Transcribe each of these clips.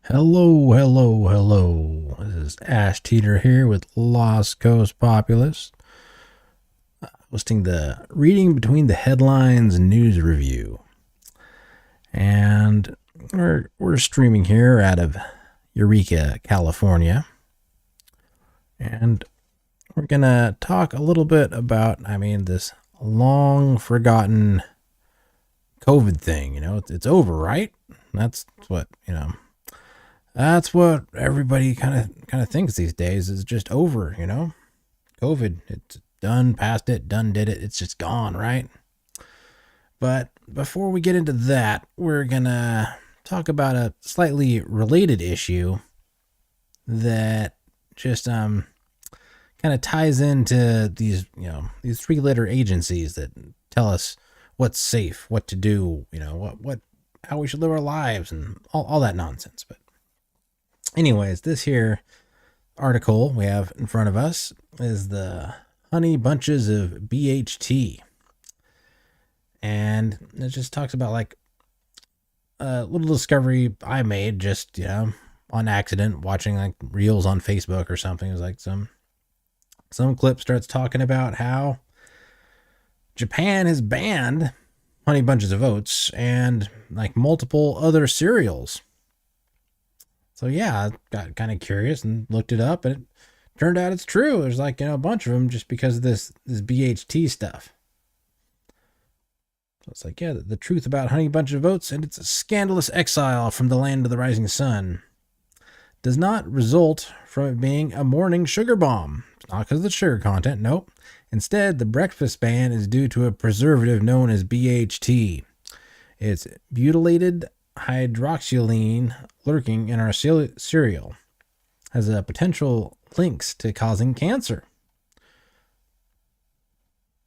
Hello, hello, hello. This is Ash Teeter here with Lost Coast Populist, hosting the Reading Between the Headlines news review. And we're streaming here out of Eureka, California. And we're going to talk a little bit about, this long forgotten COVID thing. It's over, right? That's what, that's what everybody kind of thinks these days is just over, COVID, it's done, past it, done, did it. It's just gone, right? But before we get into that, we're going to talk about a slightly related issue that just kind of ties into these, these three-letter agencies that tell us what's safe, what to do, how we should live our lives and all that nonsense. But anyways, this here article we have in front of us is the honey bunches of BHT. And it just talks about like a little discovery I made just, on accident, watching like reels on Facebook or something. It was like some clip starts talking about how Japan has banned honey bunches of oats and like multiple other cereals. So yeah, I got kind of curious and looked it up, and it turned out it's true. There's like, a bunch of them just because of this BHT stuff. So it's like, yeah, the truth about Honey Bunch of Oats and its scandalous exile from the land of the rising sun does not result from it being a morning sugar bomb. It's not because of the sugar content, nope. Instead, the breakfast ban is due to a preservative known as BHT. It's butylated hydroxylene lurking in our cereal, has a potential links to causing cancer.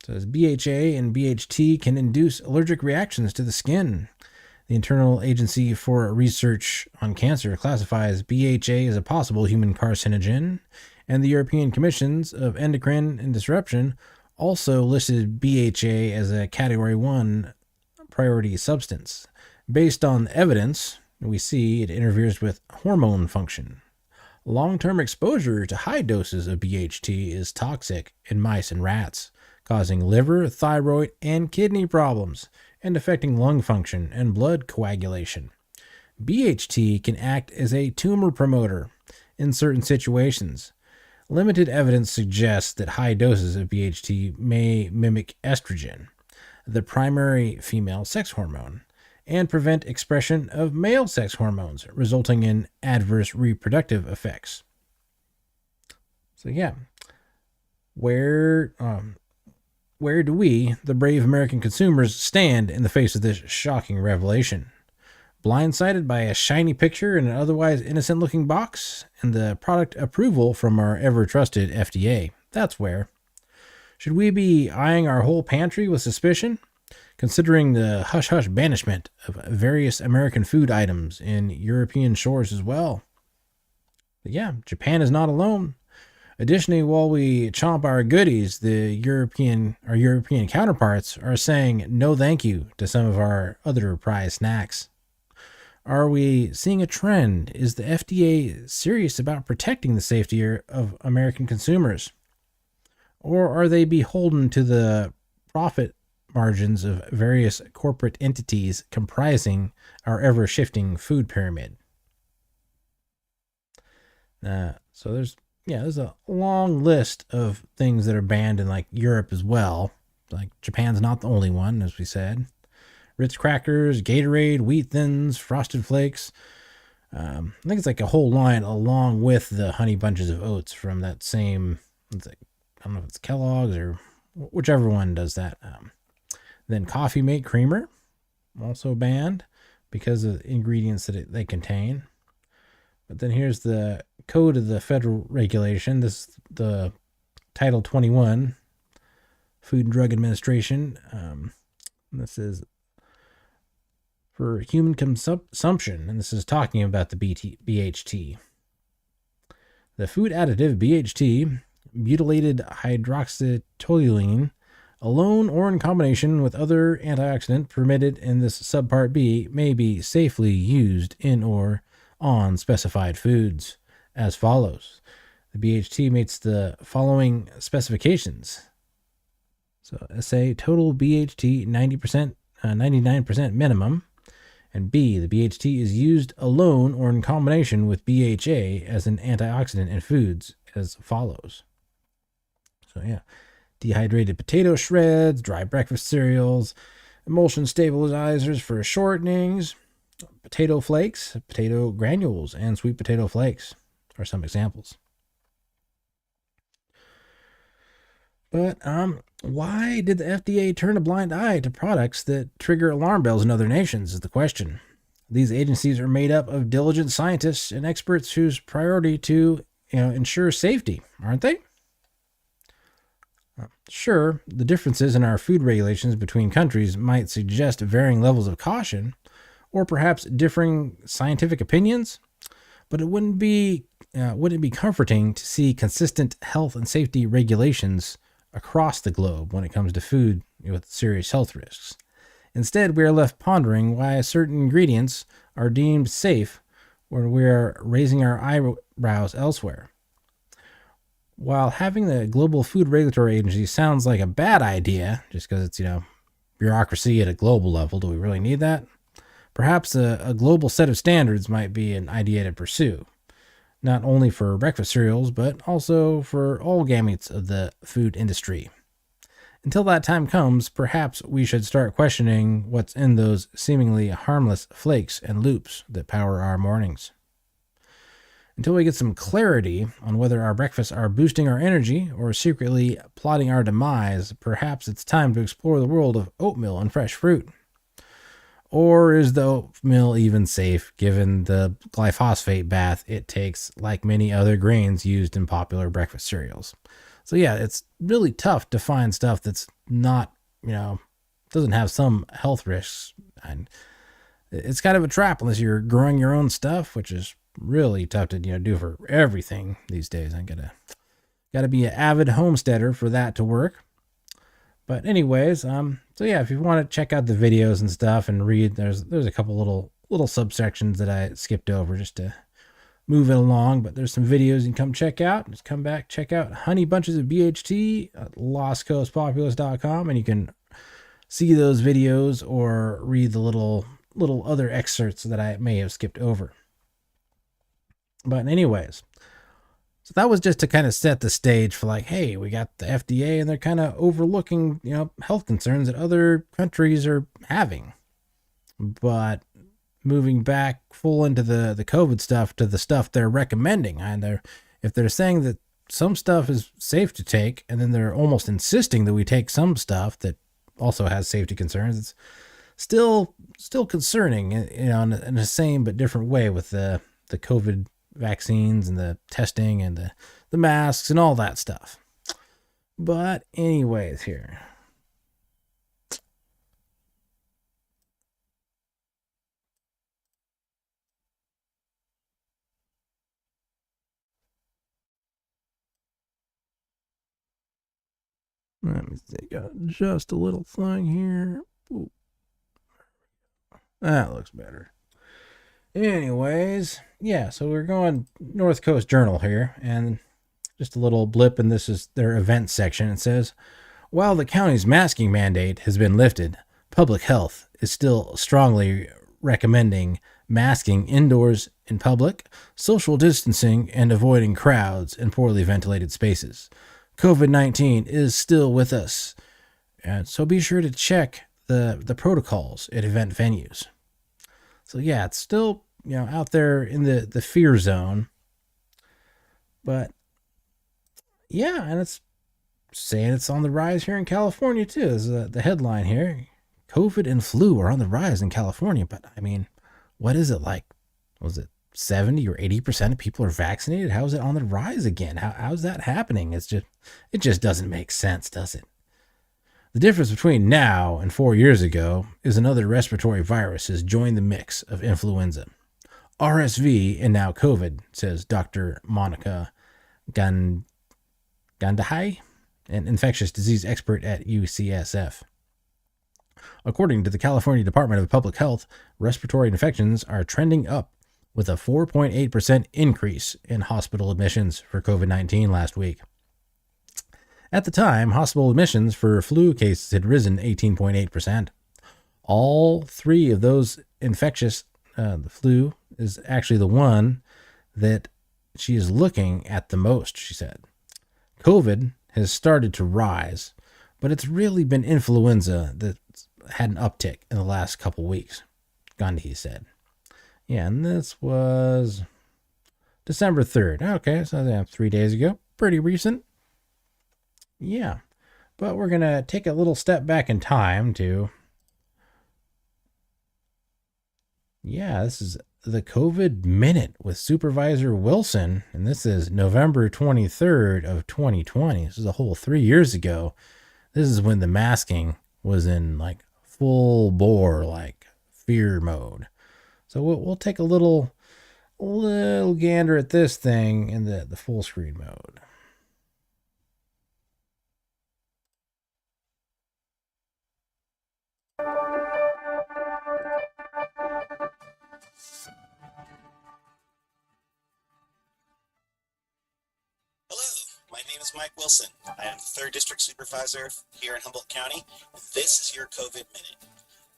So as BHA and BHT can induce allergic reactions to the skin. The Internal Agency for Research on Cancer classifies BHA as a possible human carcinogen, and the European Commissions of Endocrine and Disruption also listed BHA as a Category 1 priority substance. Based on evidence, we see it interferes with hormone function. Long-term exposure to high doses of BHT is toxic in mice and rats, causing liver, thyroid, and kidney problems, and affecting lung function and blood coagulation. BHT can act as a tumor promoter in certain situations. Limited evidence suggests that high doses of BHT may mimic estrogen, the primary female sex hormone, and prevent expression of male sex hormones, resulting in adverse reproductive effects. So yeah, where do we, the brave American consumers, stand in the face of this shocking revelation? Blindsided by a shiny picture in an otherwise innocent-looking box and the product approval from our ever-trusted FDA? That's where. Should we be eyeing our whole pantry with suspicion, considering the hush-hush banishment of various American food items in European shores as well? But yeah, Japan is not alone. Additionally, while we chomp our goodies, our European counterparts are saying no thank you to some of our other prized snacks. Are we seeing a trend? Is the FDA serious about protecting the safety of American consumers? Or are they beholden to the profit margins of various corporate entities comprising our ever-shifting food pyramid? So there's a long list of things that are banned in like Europe as well. Like Japan's not the only one, as we said. Ritz crackers, Gatorade, Wheat Thins, Frosted Flakes. I think it's like a whole line along with the Honey Bunches of Oats from that same, I don't know if it's Kellogg's or whichever one does that. Then Coffee Mate Creamer, also banned because of the ingredients that they contain. But then here's the code of the federal regulation. This is the Title 21, Food and Drug Administration. This is for human consumption, and this is talking about the BHT. The food additive BHT, butylated hydroxytoluene, alone or in combination with other antioxidant permitted in this subpart B, may be safely used in or on specified foods as follows. The BHT meets the following specifications. So SA, total BHT 90%, 99% minimum. And B, the BHT is used alone or in combination with BHA as an antioxidant in foods as follows. So yeah, dehydrated potato shreds, dry breakfast cereals, emulsion stabilizers for shortenings, potato flakes, potato granules, and sweet potato flakes are some examples. But why did the FDA turn a blind eye to products that trigger alarm bells in other nations is the question. These agencies are made up of diligent scientists and experts whose priority to ensure safety, aren't they? Sure, the differences in our food regulations between countries might suggest varying levels of caution, or perhaps differing scientific opinions, but it wouldn't it be comforting to see consistent health and safety regulations across the globe when it comes to food with serious health risks. Instead, we are left pondering why certain ingredients are deemed safe when we are raising our eyebrows elsewhere. While having the Global Food Regulatory Agency sounds like a bad idea, just because it's, bureaucracy at a global level, do we really need that? Perhaps a global set of standards might be an idea to pursue, not only for breakfast cereals, but also for all gametes of the food industry. Until that time comes, perhaps we should start questioning what's in those seemingly harmless flakes and loops that power our mornings. Until we get some clarity on whether our breakfasts are boosting our energy or secretly plotting our demise, perhaps it's time to explore the world of oatmeal and fresh fruit. Or is the oatmeal even safe given the glyphosate bath it takes like many other grains used in popular breakfast cereals? So yeah, it's really tough to find stuff that's not, doesn't have some health risks. And it's kind of a trap unless you're growing your own stuff, which is really tough to, do for everything these days. I gotta be an avid homesteader for that to work. But anyways, so yeah, if you want to check out the videos and stuff and read, there's a couple little subsections that I skipped over just to move it along, but there's some videos you can come check out. Just come back, check out Honey Bunches of BHT at lostcoastpopulist.com, and you can see those videos or read the little other excerpts that I may have skipped over. But anyways, so that was just to kind of set the stage for like, hey, we got the FDA and they're kind of overlooking, health concerns that other countries are having. But moving back full into the COVID stuff to the stuff they're recommending. And if they're saying that some stuff is safe to take, and then they're almost insisting that we take some stuff that also has safety concerns, it's still concerning, in the same but different way with the COVID vaccines and the testing and the masks and all that stuff. But anyways, here. Let me see, got just a little thing here. Ooh. That looks better. Anyways, yeah, so we're going North Coast Journal here, and just a little blip, and this is their events section. It says, while the county's masking mandate has been lifted, public health is still strongly recommending masking indoors in public, social distancing, and avoiding crowds in poorly ventilated spaces. COVID-19 is still with us, and so be sure to check the protocols at event venues. So yeah, it's still, out there in the fear zone. But yeah, and it's saying it's on the rise here in California too. Is the headline here. COVID and flu are on the rise in California. But I mean, what is it like? Was it 70 or 80% of people are vaccinated? How is it on the rise again? How's that happening? It just doesn't make sense, does it? The difference between now and 4 years ago is another respiratory virus has joined the mix of influenza. RSV and now COVID, says Dr. Monica Gandahai, an infectious disease expert at UCSF. According to the California Department of Public Health, respiratory infections are trending up with a 4.8% increase in hospital admissions for COVID-19 last week. At the time, hospital admissions for flu cases had risen 18.8%. All three of those infectious, the flu is actually the one that she is looking at the most, she said. COVID has started to rise, but it's really been influenza that had an uptick in the last couple weeks, Gandhi said. Yeah, and this was December 3rd. Okay, so 3 days ago. Pretty recent. Yeah, but we're going to take a little step back in time to... Yeah, this is the COVID Minute with Supervisor Wilson, and this is November 23rd of 2020. This is a whole 3 years ago. This is when the masking was in like full bore, like fear mode. So we'll take a little gander at this thing in the full screen mode. My name is Mike Wilson. I am the 3rd District Supervisor here in Humboldt County, and this is your COVID Minute.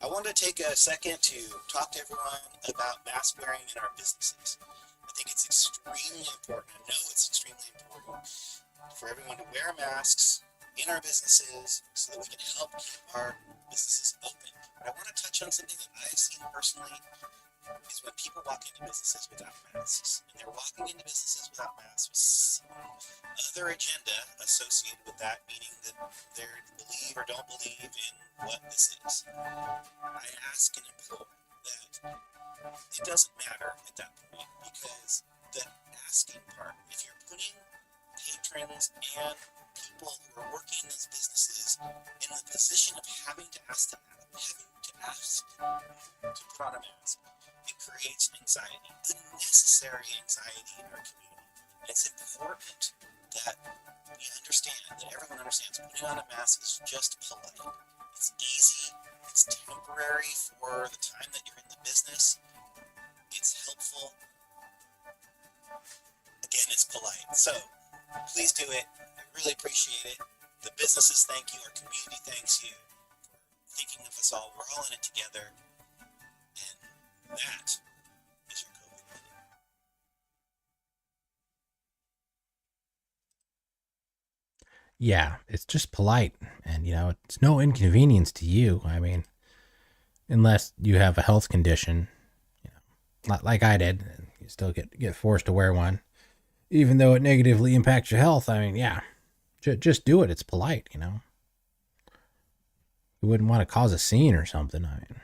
I wanted to take a second to talk to everyone about mask wearing in our businesses. I think it's extremely important. I know it's extremely important for everyone to wear masks in our businesses so that we can help keep our businesses open. But I want to touch on something that I've seen personally is when people walk into businesses without masks. And they're walking into businesses without masks with some other agenda associated with that, meaning that they believe or don't believe in what this is. I ask and implore that it doesn't matter at that point, because the asking part, if you're putting patrons and people who are working in those businesses in the position of having to ask to put on a mask, it creates anxiety, unnecessary anxiety in our community. And it's important that you understand, that everyone understands, putting on a mask is just polite. It's easy, it's temporary for the time that you're in the business, it's helpful. Again, it's polite. So, please do it. I really appreciate it. The businesses thank you, our community thanks you for thinking of us all. We're all in it together. And that is your COVID Minute. Yeah, it's just polite, and it's no inconvenience to you. I mean, unless you have a health condition, like I did, you still get forced to wear one, even though it negatively impacts your health. I mean, yeah, just do it. It's polite, You wouldn't want to cause a scene or something. I mean,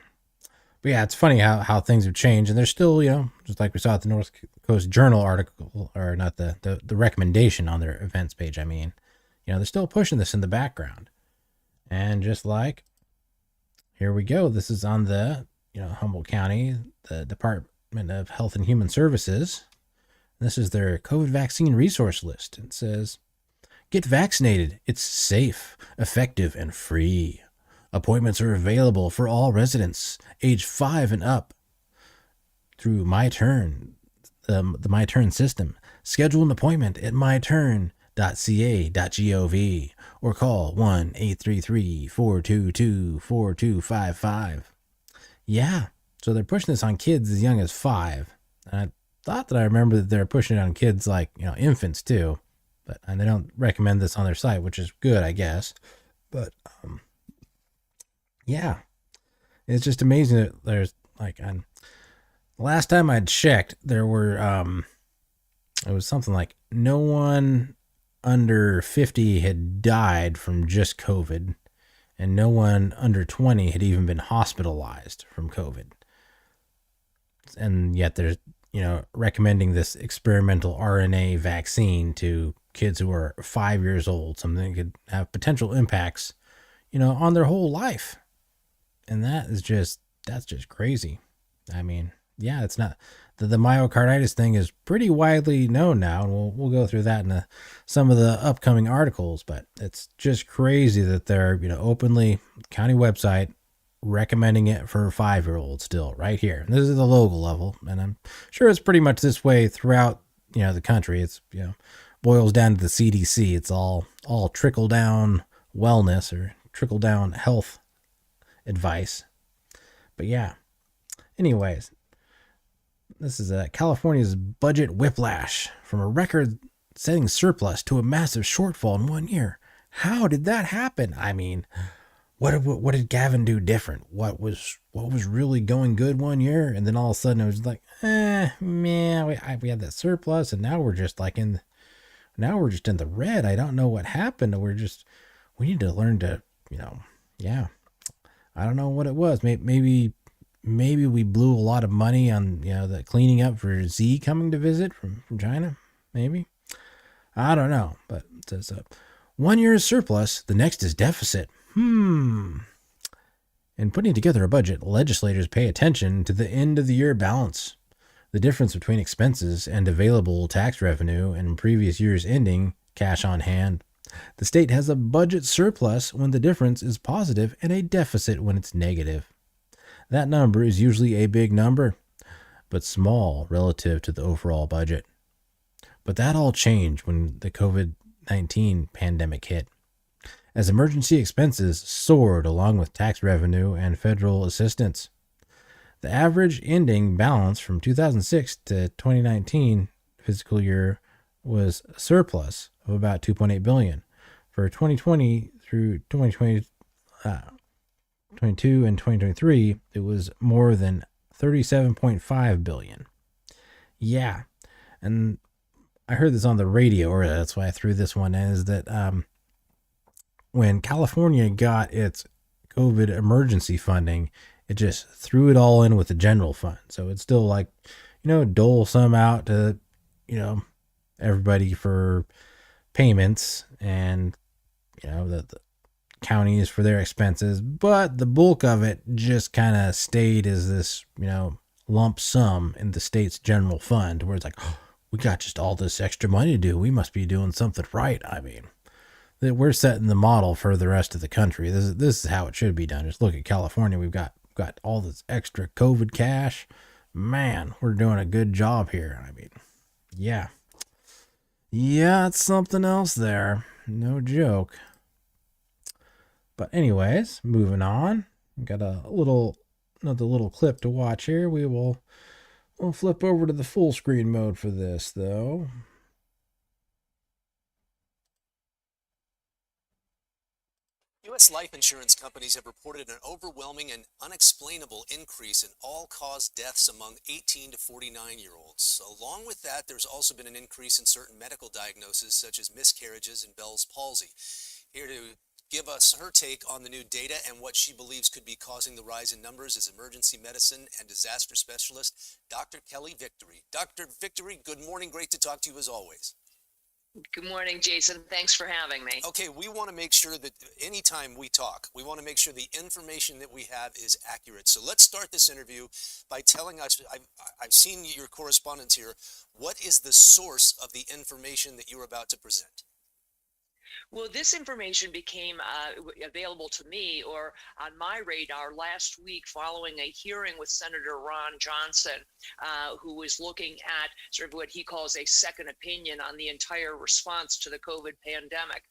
but yeah, it's funny how things have changed, and there's still, just like we saw at the North Coast Journal article, or not the recommendation on their events page. I mean, they're still pushing this in the background, and just like, here we go. This is on the, Humboldt County, the Department of Health and Human Services. This is their COVID vaccine resource list. It says, get vaccinated. It's safe, effective, and free. Appointments are available for all residents, age 5 and up, through My Turn, the My Turn system. Schedule an appointment at myturn.ca.gov or call 1-833-422-4255. Yeah, so they're pushing this on kids as young as 5. And I thought that I remember that they're pushing it on kids like, infants too. And they don't recommend this on their site, which is good, I guess. But, yeah, it's just amazing that there's like, last time I checked, there were, it was something like no one under 50 had died from just COVID, and no one under 20 had even been hospitalized from COVID. And yet there's, recommending this experimental RNA vaccine to kids who are 5 years old, something that could have potential impacts, on their whole life. And that's just crazy. I mean, yeah, it's not, the myocarditis thing is pretty widely known now, and we'll go through that in some of the upcoming articles, but it's just crazy that they're, openly, county website, recommending it for 5-year-olds still right here. And this is the local level, and I'm sure it's pretty much this way throughout, the country. It's, boils down to the CDC. It's all trickle down wellness or trickle down health advice. But yeah. Anyways, this is California's budget whiplash from a record-setting surplus to a massive shortfall in 1 year. How did that happen? I mean, what did Gavin do different? What was really going good 1 year, and then all of a sudden it was like, man, we had that surplus, and now we're just in the red. I don't know what happened. We need to learn to, I don't know what it was. Maybe we blew a lot of money on, the cleaning up for Z coming to visit from China. Maybe. I don't know. But it says 1 year is surplus. The next is deficit. In putting together a budget, legislators pay attention to the end of the year balance. The difference between expenses and available tax revenue and previous year's ending cash on hand. The state has a budget surplus when the difference is positive and a deficit when it's negative. That number is usually a big number, but small relative to the overall budget. But that all changed when the COVID-19 pandemic hit, as emergency expenses soared along with tax revenue and federal assistance. The average ending balance from 2006 to 2019 fiscal year was a surplus of about $2.8 billion. For 2020 through 2022 and 2023, it was more than $37.5 billion. Yeah, and I heard this on the radio, or that's why I threw this one in, is that when California got its COVID emergency funding, it just threw it all in with the general fund. So it's still dole some out to, everybody for payments and, the counties for their expenses. But the bulk of it just kind of stayed as this, lump sum in the state's general fund, where it's like, oh, we got just all this extra money to do. We must be doing something right. I mean, that we're setting the model for the rest of the country. This is how it should be done. Just look at California. We've got all this extra COVID cash. Man, we're doing a good job here. I mean, yeah, it's something else there. No joke. But anyways, moving on. We got another little clip to watch here. We'll flip over to the full screen mode for this, though. U.S. life insurance companies have reported an overwhelming and unexplainable increase in all-cause deaths among 18 to 49-year-olds. Along with that, there's also been an increase in certain medical diagnoses, such as miscarriages and Bell's palsy. Here to give us her take on the new data and what she believes could be causing the rise in numbers is emergency medicine and disaster specialist, Dr. Kelly Victory. Dr. Victory, good morning. Great to talk to you as always. Good morning, Jason. Thanks for having me. Okay, we want to make sure that anytime we talk, we want to make sure the information that we have is accurate. So let's start this interview by telling us, I've seen your correspondence here, what is the source of the information that you're about to present? Well, this information became available to me or on my radar last week following a hearing with Senator Ron Johnson, who was looking at sort of what he calls a second opinion on the entire response to the COVID pandemic.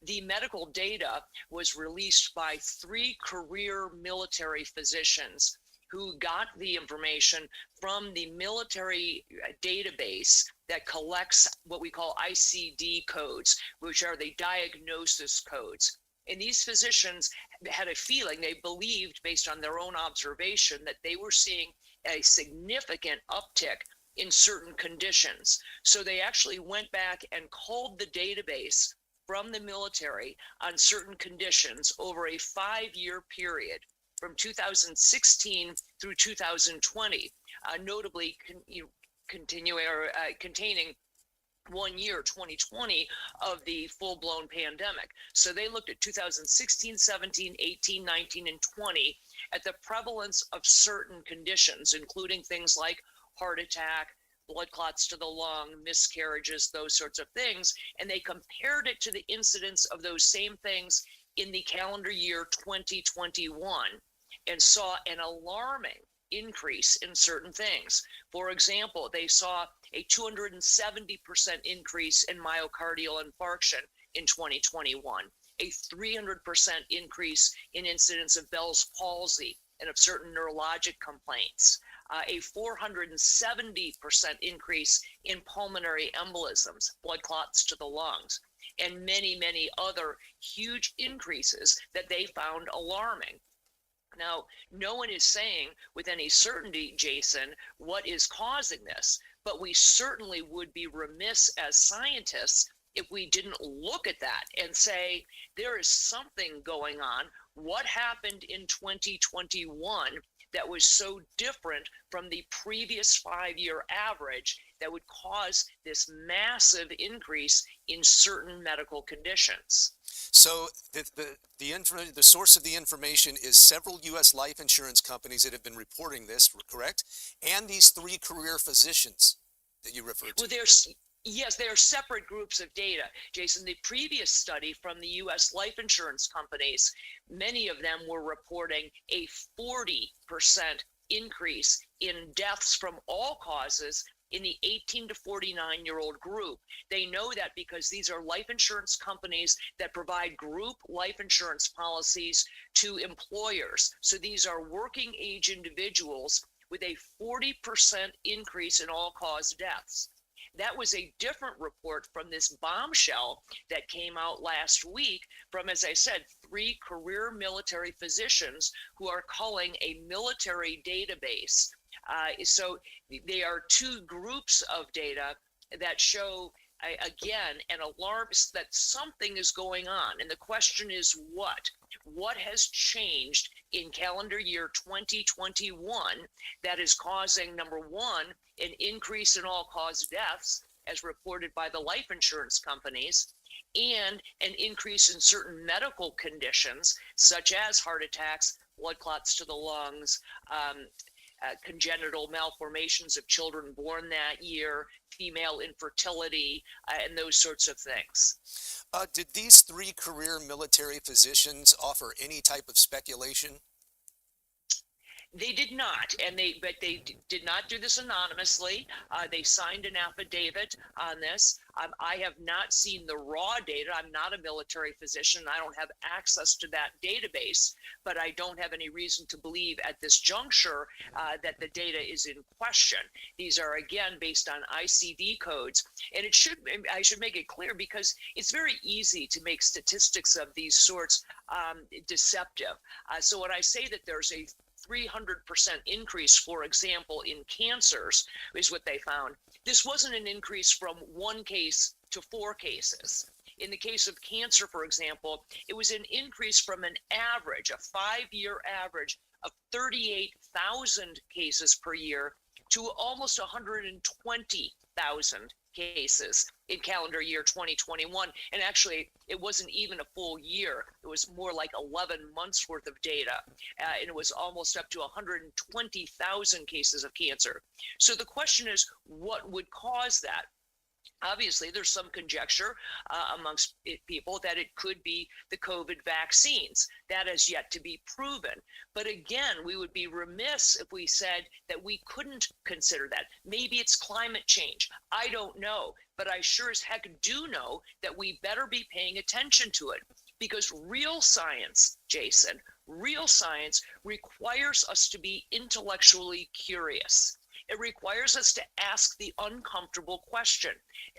The medical data was released by 3 career military physicians who got the information from the military database that collects what we call ICD codes, which are the diagnosis codes. And these physicians had a feeling, they believed based on their own observation, that they were seeing a significant uptick in certain conditions. So they actually went back and culled the database from the military on certain conditions over a 5-year period from 2016 through 2020, notably containing 1 year, 2020, of the full-blown pandemic. So they looked at 2016, 17, 18, 19, and 20 at the prevalence of certain conditions, including things like heart attack, blood clots to the lung, miscarriages, those sorts of things, and they compared it to the incidence of those same things in the calendar year 2021. and saw an alarming increase in certain things. For example, they saw a 270% increase in myocardial infarction in 2021, a 300% increase in incidence of Bell's palsy and of certain neurologic complaints, a 470% increase in pulmonary embolisms, blood clots to the lungs, and many, many other huge increases that they found alarming. Now, no one is saying with any certainty, Jason, what is causing this, but we certainly would be remiss as scientists if we didn't look at that and say, there is something going on. What happened in 2021 that was so different from the previous 5-year average that would cause this massive increase in certain medical conditions? So the source of the information is several U.S. life insurance companies that have been reporting this, correct? And these 3 career physicians that you referred to. Well, yes, they are separate groups of data. Jason, the previous study from the U.S. life insurance companies, many of them were reporting a 40% increase in deaths from all causes in the 18 to 49-year-old group. They know that because these are life insurance companies that provide group life insurance policies to employers. So these are working age individuals with a 40% increase in all-cause deaths. That was a different report from this bombshell that came out last week from, as I said, 3 career military physicians who are culling a military database. So they are 2 groups of data that show, again, an alarm that something is going on. And the question is what? What has changed in calendar year 2021 that is causing, number one, an increase in all-cause deaths, as reported by the life insurance companies, and an increase in certain medical conditions, such as heart attacks, blood clots to the lungs, congenital malformations of children born that year, female infertility, and those sorts of things. Did these 3 career military physicians offer any type of speculation? They did not, but they did not do this anonymously. They signed an affidavit on this. I have not seen the raw data. I'm not a military physician. I don't have access to that database, but I don't have any reason to believe at this juncture that the data is in question. These are, again, based on ICD codes. And I should make it clear because it's very easy to make statistics of these sorts deceptive. So when I say that there's a 300% increase, for example, in cancers, is what they found. This wasn't an increase from 1 case to 4 cases. In the case of cancer, for example, it was an increase from an average, a 5-year average of 38,000 cases per year to almost 120,000 cases in calendar year 2021. And actually, it wasn't even a full year. It was more like 11 months worth of data. And it was almost up to 120,000 cases of cancer. So the question is, what would cause that? Obviously, there's some conjecture amongst people that it could be the COVID vaccines. That has yet to be proven. But again, we would be remiss if we said that we couldn't consider that. Maybe it's climate change. I don't know. But I sure as heck do know that we better be paying attention to it. Because real science, Jason, real science requires us to be intellectually curious. It requires us to ask the uncomfortable question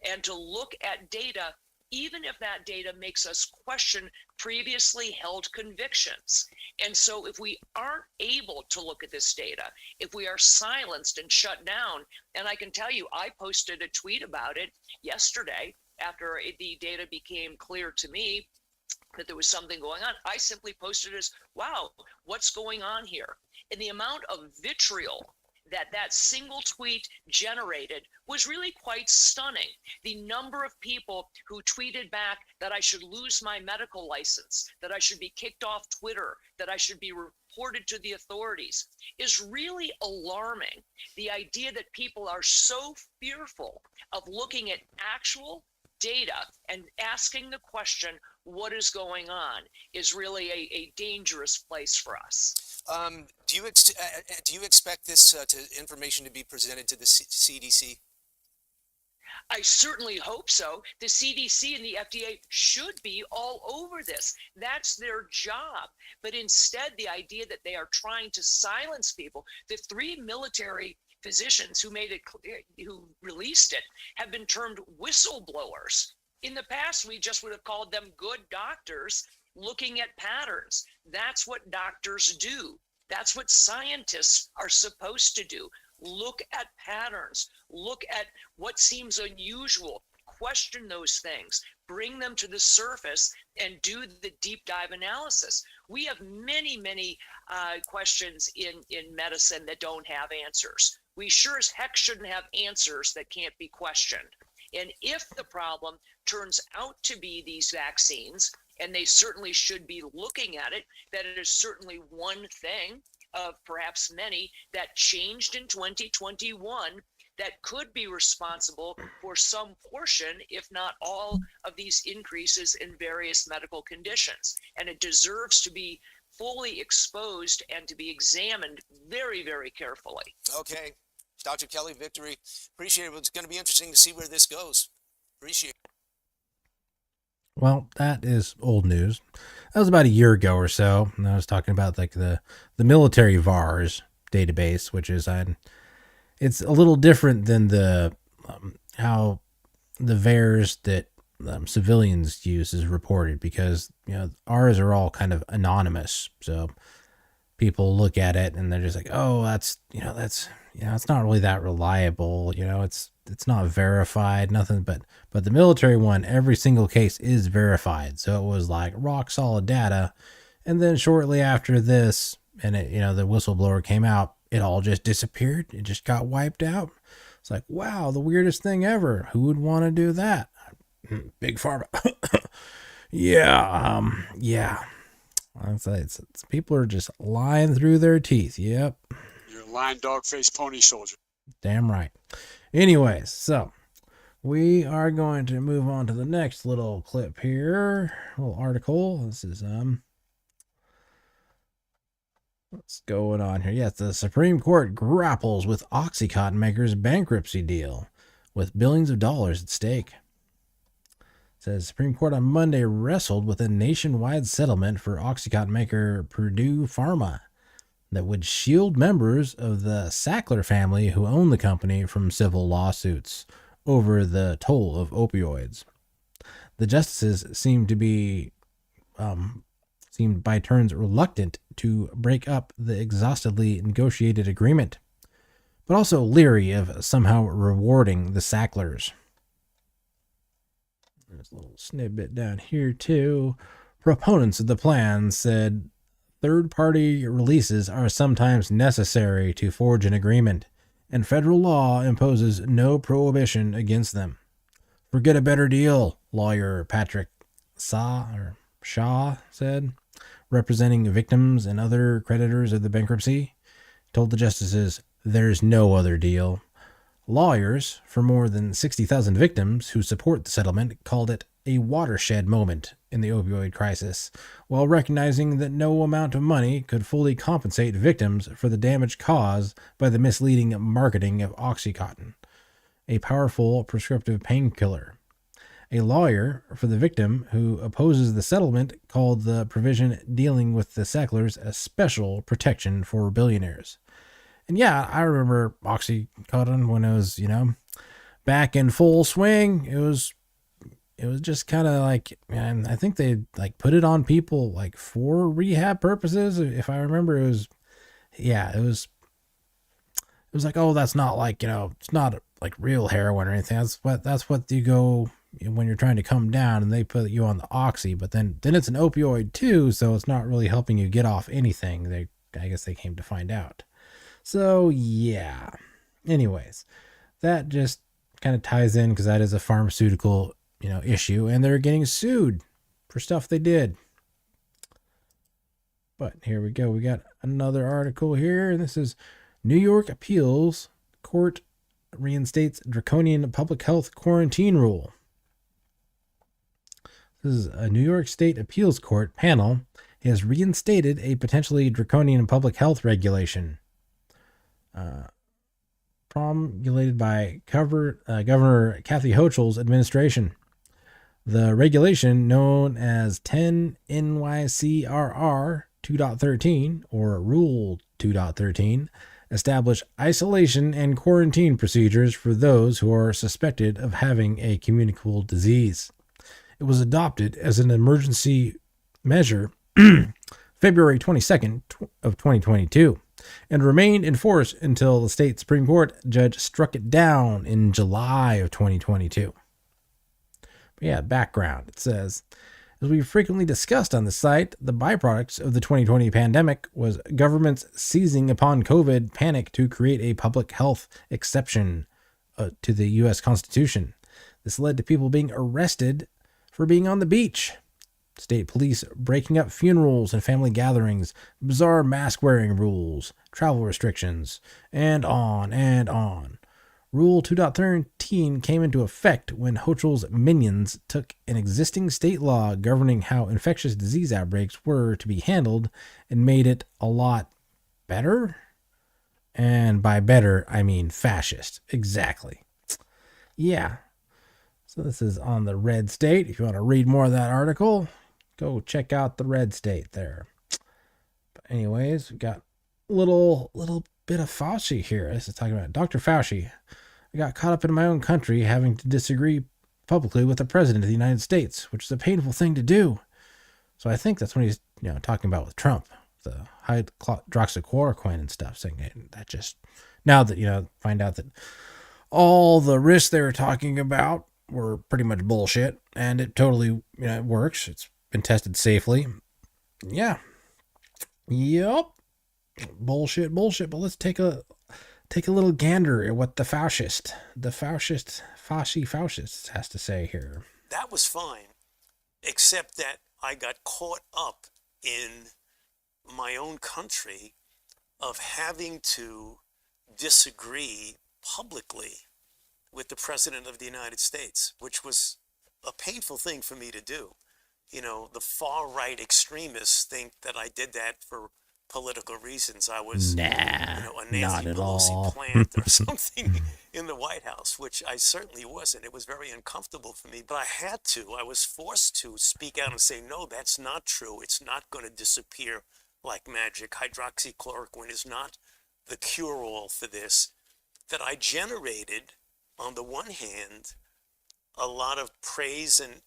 and to look at data, even if that data makes us question previously held convictions. And so if we aren't able to look at this data, if we are silenced and shut down, and I can tell you, I posted a tweet about it yesterday after the data became clear to me that there was something going on. I simply posted as, wow, what's going on here? And the amount of vitriol that single tweet generated was really quite stunning. The number of people who tweeted back that I should lose my medical license, that I should be kicked off Twitter, that I should be reported to the authorities is really alarming. The idea that people are so fearful of looking at actual data and asking the question, what is going on, is really a dangerous place for us. Do you expect this information to be presented to the CDC? I certainly hope so. The CDC and the FDA should be all over this. That's their job. But instead, the idea that they are trying to silence people, the 3 military physicians who made it clear, who released it, have been termed whistleblowers. In the past, we just would have called them good doctors looking at patterns. That's what doctors do. That's what scientists are supposed to do. Look at patterns, look at what seems unusual, question those things, bring them to the surface, and do the deep dive analysis. We have many questions in medicine that don't have answers. We sure as heck shouldn't have answers that can't be questioned. And if the problem turns out to be these vaccines, and they certainly should be looking at it, that it is certainly one thing of perhaps many that changed in 2021 that could be responsible for some portion, if not all, of these increases in various medical conditions. And it deserves to be fully exposed and to be examined very, very carefully. Okay. Dr. Kelly, Victory, appreciate it. It's going to be interesting to see where this goes. Appreciate it. Well, that is old news. That was about a year ago or so. And I was talking about like the military VARS database, which is it's a little different than the how the VARs that civilians use is reported, because ours are all kind of anonymous. So people look at it and they're just like, oh, that's it's not really that reliable. It's not verified, nothing. But the military one, every single case is verified. So it was like rock solid data. And then shortly after this, and the whistleblower came out, it all just disappeared. It just got wiped out. It's like, wow, the weirdest thing ever. Who would want to do that? Big Pharma. Yeah. It's people are just lying through their teeth. Yep. You're a lying dog-faced pony soldier. Damn right. Anyways, so we are going to move on to the next little clip here. Little article. This is what's going on here? Yes, the Supreme Court grapples with OxyContin makers' bankruptcy deal with billions of dollars at stake. It says Supreme Court on Monday wrestled with a nationwide settlement for OxyContin maker Purdue Pharma that would shield members of the Sackler family who own the company from civil lawsuits over the toll of opioids. The justices seemed by turns reluctant to break up the exhaustively negotiated agreement, but also leery of somehow rewarding the Sacklers. There's a little snippet down here too. Proponents of the plan said third-party releases are sometimes necessary to forge an agreement, and federal law imposes no prohibition against them. For get a better deal, lawyer Patrick Shaw said, representing victims and other creditors of the bankruptcy, told the justices there's no other deal. Lawyers for more than 60,000 victims who support the settlement called it a watershed moment in the opioid crisis, while recognizing that no amount of money could fully compensate victims for the damage caused by the misleading marketing of OxyContin, a powerful prescriptive painkiller. A lawyer for the victim who opposes the settlement called the provision dealing with the Sacklers a special protection for billionaires. And yeah, I remember OxyContin when it was, back in full swing. It was just kind of like, man, I think they like put it on people like for rehab purposes. If I remember, it was like, oh, that's not like, it's not like real heroin or anything. That's what you go when you're trying to come down, and they put you on the oxy, but then it's an opioid too. So it's not really helping you get off anything. I guess they came to find out. So yeah, anyways, that just kind of ties in because that is a pharmaceutical issue, and they're getting sued for stuff they did. But here we go. We got another article here, and this is New York appeals court reinstates draconian public health quarantine rule. This is a New York State Appeals Court panel has reinstated a potentially draconian public health regulation promulgated by Governor Kathy Hochul's administration. The regulation, known as 10 NYCRR 2.13 or Rule 2.13, established isolation and quarantine procedures for those who are suspected of having a communicable disease. It was adopted as an emergency measure February 22nd of 2022 and remained in force until the state Supreme Court judge struck it down in July of 2022. But yeah, background. It says, as we frequently discussed on the site, the byproducts of the 2020 pandemic was governments seizing upon COVID panic to create a public health exception to the U.S. Constitution. This led to people being arrested for being on the beach, state police breaking up funerals and family gatherings, bizarre mask-wearing rules, travel restrictions, and on and on. Rule 2.13 came into effect when Hochul's minions took an existing state law governing how infectious disease outbreaks were to be handled and made it a lot better. And by better, I mean fascist. Exactly. Yeah. So this is on the Red State. If you want to read more of that article, go check out the Red State there. But anyways, we got a little bit of Fauci here. This is talking about Dr. Fauci. I got caught up in my own country having to disagree publicly with the president of the United States, which is a painful thing to do. So I think that's when he's talking about with Trump, the hydroxychloroquine and stuff, saying that just now that find out that all the risks they were talking about were pretty much bullshit, and it totally it works. It's been tested safely. Yeah. Yep. Bullshit. But let's take a little gander at what the fascist has to say here. That was fine, except that I got caught up in my own country of having to disagree publicly with the President of the United States, which was a painful thing for me to do. The far-right extremists think that I did that for political reasons. I was, a Nancy Pelosi plant or something in the White House, which I certainly wasn't. It was very uncomfortable for me, but I had to. I was forced to speak out and say, no, that's not true. It's not going to disappear like magic. Hydroxychloroquine is not the cure-all for this. That I generated, on the one hand, a lot of praise and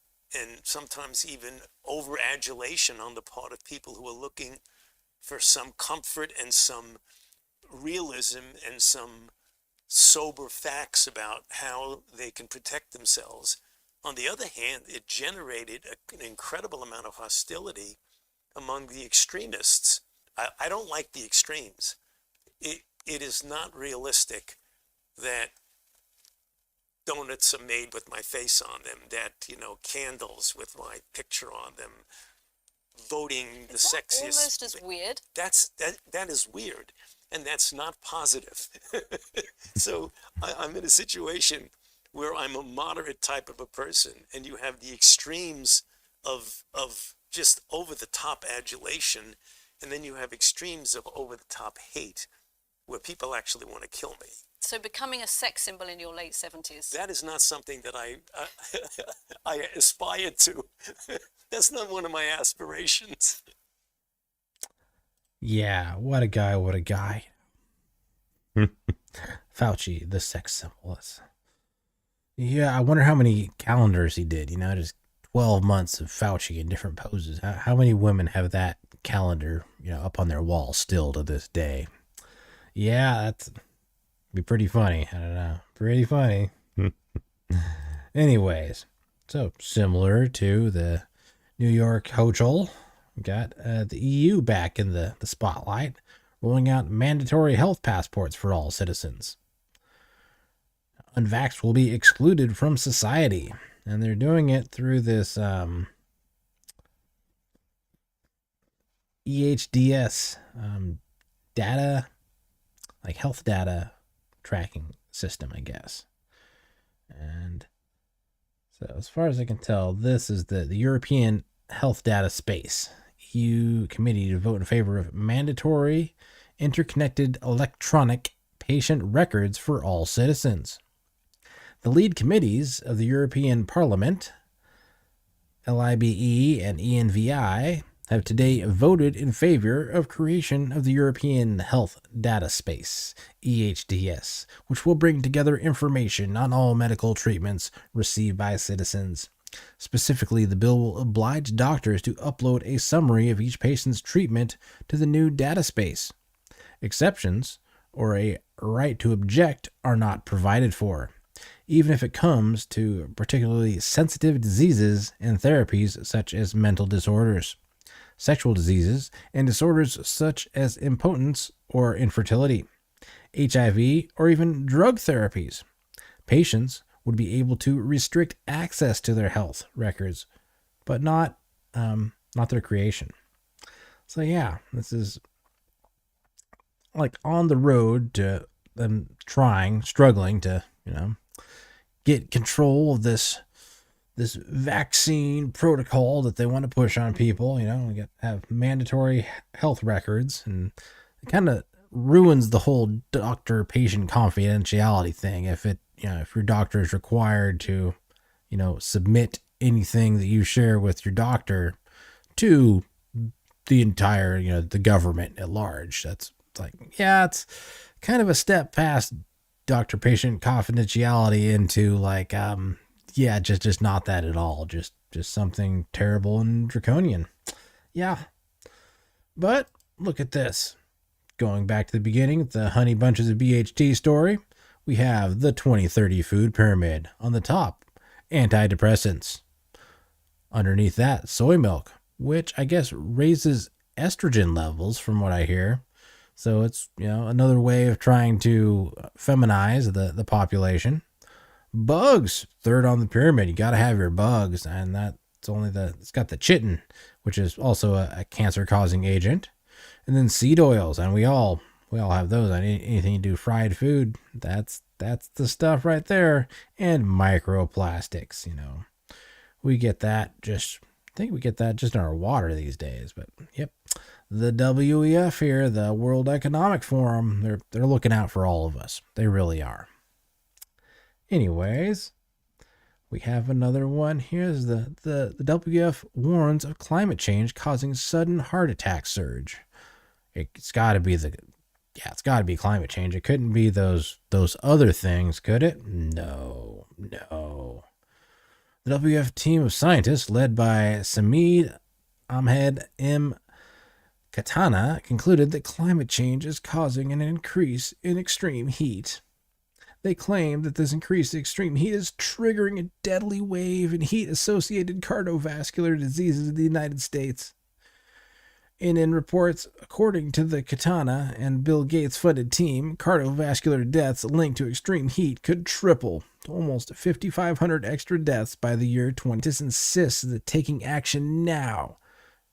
sometimes even over-adulation on the part of people who are looking for some comfort and some realism and some sober facts about how they can protect themselves. On the other hand, it generated an incredible amount of hostility among the extremists. I don't like the extremes. It is not realistic that donuts are made with my face on them, that, candles with my picture on them, voting the sexiest. Almost as weird. That is weird, and that's not positive. So I'm in a situation where I'm a moderate type of a person, and you have the extremes of just over-the-top adulation, and then you have extremes of over-the-top hate, where people actually want to kill me. So becoming a sex symbol in your late 70s. That is not something that I aspire to. That's not one of my aspirations. Yeah, what a guy. Fauci, the sex symbol. Yeah, I wonder how many calendars he did. Just 12 months of Fauci in different poses. How many women have that calendar, up on their wall still to this day? Yeah, that's be pretty funny. I don't know. Pretty funny. Anyways, so similar to the New York Hochul, we got the EU back in the spotlight, rolling out mandatory health passports for all citizens. Unvaxxed will be excluded from society, and they're doing it through this EHDS data, like health data tracking system, I guess. And So as far as I can tell, this is the European Health Data Space EU committee to vote in favor of mandatory interconnected electronic patient records for all citizens. The lead committees of the European Parliament, LIBE and ENVI, have today voted in favor of creation of the European Health Data Space, EHDS, which will bring together information on all medical treatments received by citizens. Specifically, the bill will oblige doctors to upload a summary of each patient's treatment to the new data space. Exceptions, or a right to object, are not provided for, even if it comes to particularly sensitive diseases and therapies such as mental disorders, sexual diseases, and disorders such as impotence or infertility, HIV, or even drug therapies. Patients would be able to restrict access to their health records, but not their creation. So yeah, this is like on the road to them struggling to, get control of this vaccine protocol that they want to push on people. We have mandatory health records, and it kind of ruins the whole doctor-patient confidentiality thing. If your doctor is required to, submit anything that you share with your doctor to the entire, the government at large, it's it's kind of a step past doctor-patient confidentiality into just not that at all. Just something terrible and draconian. Yeah. But look at this. Going back to the beginning, the Honey Bunches of BHT story, we have the 2030 food pyramid. On the top, antidepressants. Underneath that, soy milk, which I guess raises estrogen levels from what I hear. So it's, another way of trying to feminize the population. Bugs, third on the pyramid. You got to have your bugs, and it's got the chitin, which is also a cancer-causing agent. And then seed oils, and we all have those on anything you do fried food. That's the stuff right there. And microplastics, we get that I think we get that just in our water these days. But yep, the WEF here, the World Economic Forum, they're looking out for all of us. They really are. Anyways, we have another one. Here's the WF warns of climate change causing sudden heart attack surge. It's got to be climate change. It couldn't be those other things, could it? No. The WF team of scientists, led by Sameed Ahmed M. Katana, concluded that climate change is causing an increase in extreme heat. They claim that this increased extreme heat is triggering a deadly wave in heat-associated cardiovascular diseases in the United States. And in reports, according to the Katana and Bill Gates-funded team, cardiovascular deaths linked to extreme heat could triple to almost 5,500 extra deaths by the year 2020. This insists that taking action now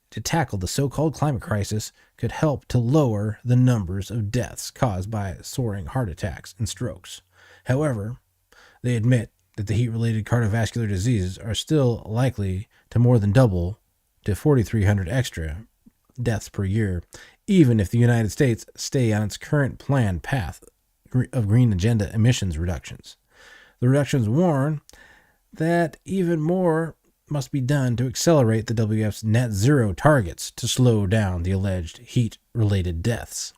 to tackle the so-called climate crisis could help to lower the numbers of deaths caused by soaring heart attacks and strokes. However, they admit that the heat-related cardiovascular diseases are still likely to more than double to 4,300 extra deaths per year, even if the United States stay on its current planned path of green agenda emissions reductions. The reductions warn that even more must be done to accelerate the WF's net zero targets to slow down the alleged heat-related deaths.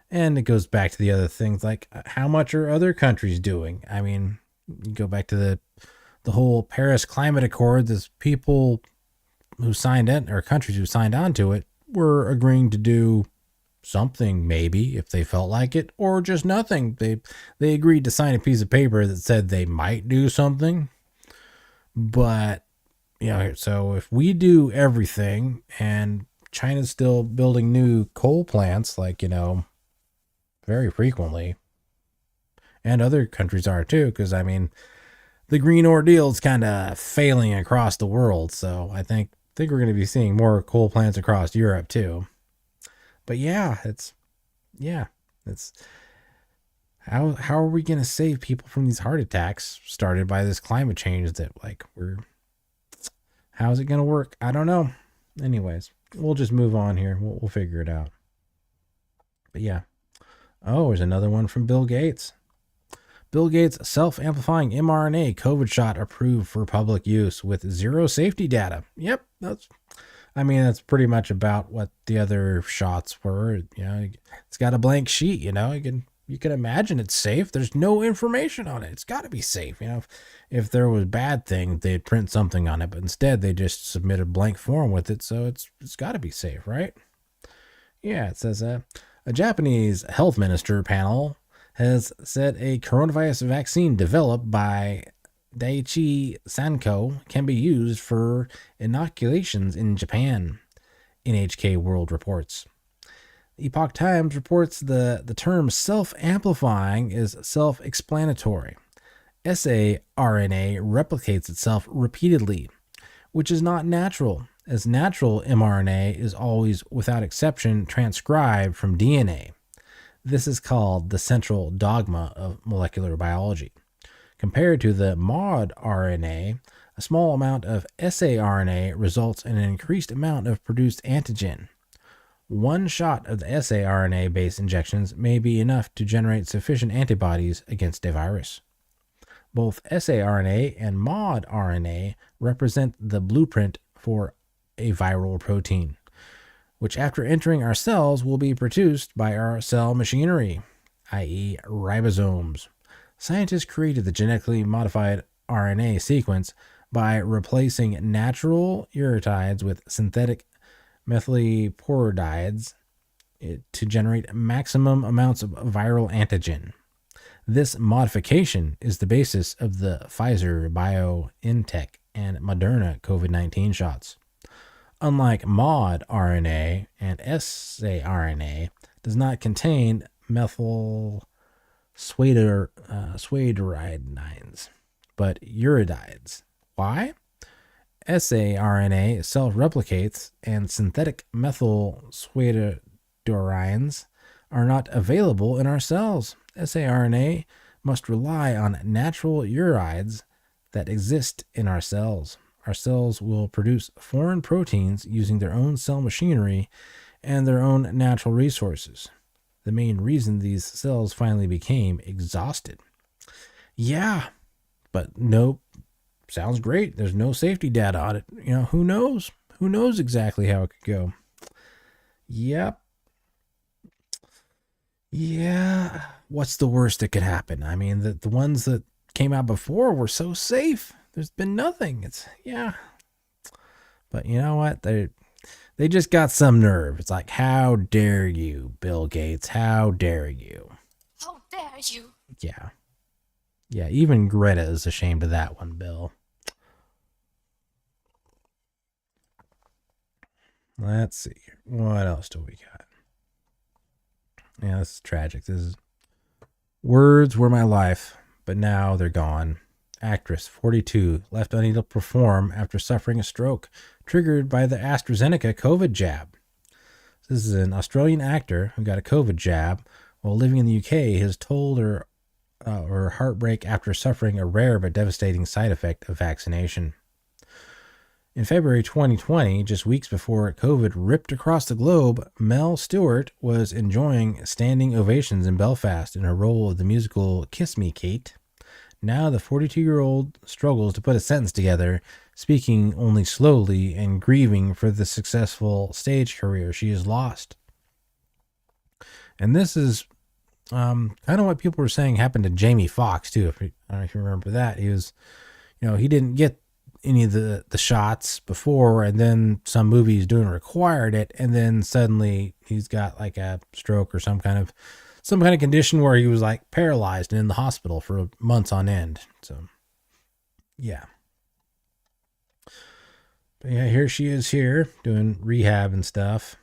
And it goes back to the other things, like how much are other countries doing? I mean, you go back to the whole Paris Climate Accord. There's people who signed it, or countries who signed on to it, were agreeing to do something, maybe, if they felt like it, or just nothing. They agreed to sign a piece of paper that said they might do something. But, so if we do everything and China's still building new coal plants, very frequently, and other countries are too, because, the Green Ordeal is kind of failing across the world, so I think we're going to be seeing more coal plants across Europe too. But it's How are we going to save people from these heart attacks started by this climate change that how's it going to work? I don't know. Anyways, we'll just move on here. We'll figure it out. But yeah. Oh, there's another one from Bill Gates. Bill Gates' self-amplifying mRNA COVID shot approved for public use with zero safety data. Yep, that's pretty much about what the other shots were. It's got a blank sheet. You can imagine it's safe. There's no information on it. It's got to be safe. If there was bad thing, they'd print something on it, but instead they just submit a blank form with it, so it's got to be safe, right? Yeah, it says a Japanese health minister panel has said a coronavirus vaccine developed by Daiichi Sankyo can be used for inoculations in Japan, NHK World reports. Epoch Times reports the term self-amplifying is self-explanatory. saRNA replicates itself repeatedly, which is not natural, as natural mRNA is always, without exception, transcribed from DNA. This is called the central dogma of molecular biology. Compared to the mod RNA, a small amount of saRNA results in an increased amount of produced antigen. One shot of the saRNA-based injections may be enough to generate sufficient antibodies against a virus. Both saRNA and mod RNA represent the blueprint for a viral protein, which after entering our cells will be produced by our cell machinery, i.e. ribosomes. Scientists created the genetically modified RNA sequence by replacing natural uratides with synthetic methylpeptides to generate maximum amounts of viral antigen. This modification is the basis of the Pfizer, BioNTech, and Moderna COVID-19 shots. Unlike mod RNA and saRNA, does not contain methyl swaderidines, but uridides. Why? saRNA self-replicates, and synthetic methyl swaderidines are not available in our cells. saRNA must rely on natural urides that exist in our cells. Our cells will produce foreign proteins using their own cell machinery and their own natural resources. The main reason these cells finally became exhausted. Yeah, but nope. Sounds great. There's no safety data on it. Who knows? Who knows exactly how it could go? Yep. Yeah. What's the worst that could happen? The ones that came out before were so safe. There's been nothing. But you know what? They just got some nerve. It's like, how dare you, Bill Gates? How dare you? How dare you? Yeah. Yeah, even Greta is ashamed of that one, Bill. Let's see. What else do we got? Yeah, this is tragic. Words were my life, but now they're gone. Actress, 42, left unable to perform after suffering a stroke, triggered by the AstraZeneca COVID jab. This is an Australian actor who got a COVID jab while living in the UK has told her heartbreak after suffering a rare but devastating side effect of vaccination. In February 2020, just weeks before COVID ripped across the globe, Mel Stewart was enjoying standing ovations in Belfast in her role of the musical Kiss Me, Kate. Now the 42-year-old struggles to put a sentence together, speaking only slowly and grieving for the successful stage career she has lost. And this is kind of what people were saying happened to Jamie Foxx too. I don't know if you remember that. He was, he didn't get any of the shots before, and then some movie he's doing required it, and then suddenly he's got like a stroke or some kind of condition where he was like paralyzed and in the hospital for months on end. So yeah. But yeah, here she is here doing rehab and stuff,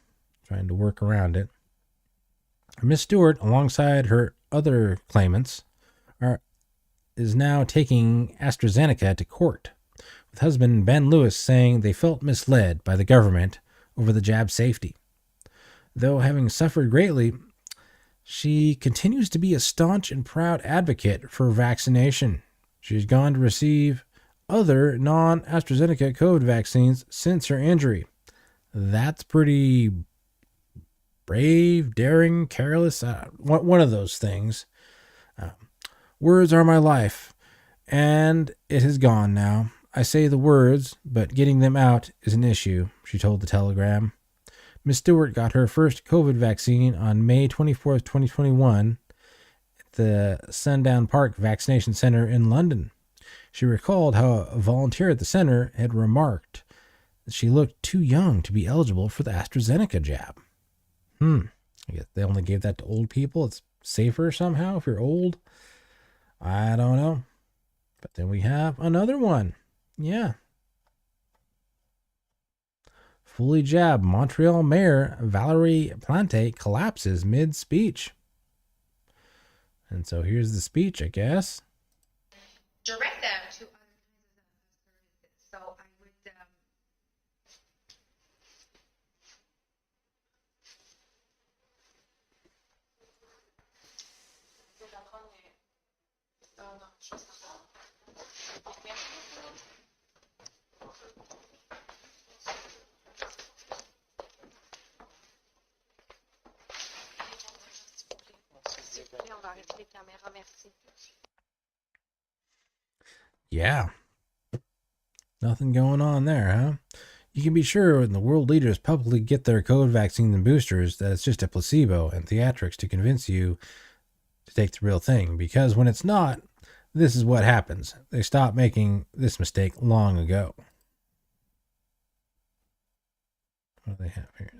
trying to work around it. Miss Stewart, alongside her other claimants, is now taking AstraZeneca to court, with husband Ben Lewis saying they felt misled by the government over the jab safety. Though having suffered greatly, She continues to be a staunch and proud advocate for vaccination. She's gone to receive other non-AstraZeneca COVID vaccines since her injury. That's pretty brave, daring, careless, one of those things. Words are my life, and it has gone now. I say the words, but getting them out is an issue, she told the Telegram. Miss Stewart got her first COVID vaccine on May 24th, 2021 at the Sundown Park Vaccination Center in London. She recalled how a volunteer at the center had remarked that she looked too young to be eligible for the AstraZeneca jab. I guess they only gave that to old people. It's safer somehow if you're old. I don't know. But then we have another one. Yeah. Fully jabbed Montreal Mayor Valérie Plante collapses mid-speech. And so here's the speech, I guess. Direct them to other kinds of services. So I would Yeah. Nothing going on there, huh? You can be sure when the world leaders publicly get their COVID vaccines and boosters that it's just a placebo and theatrics to convince you to take the real thing. Because when it's not, this is what happens. They stopped making this mistake long ago. What do they have here?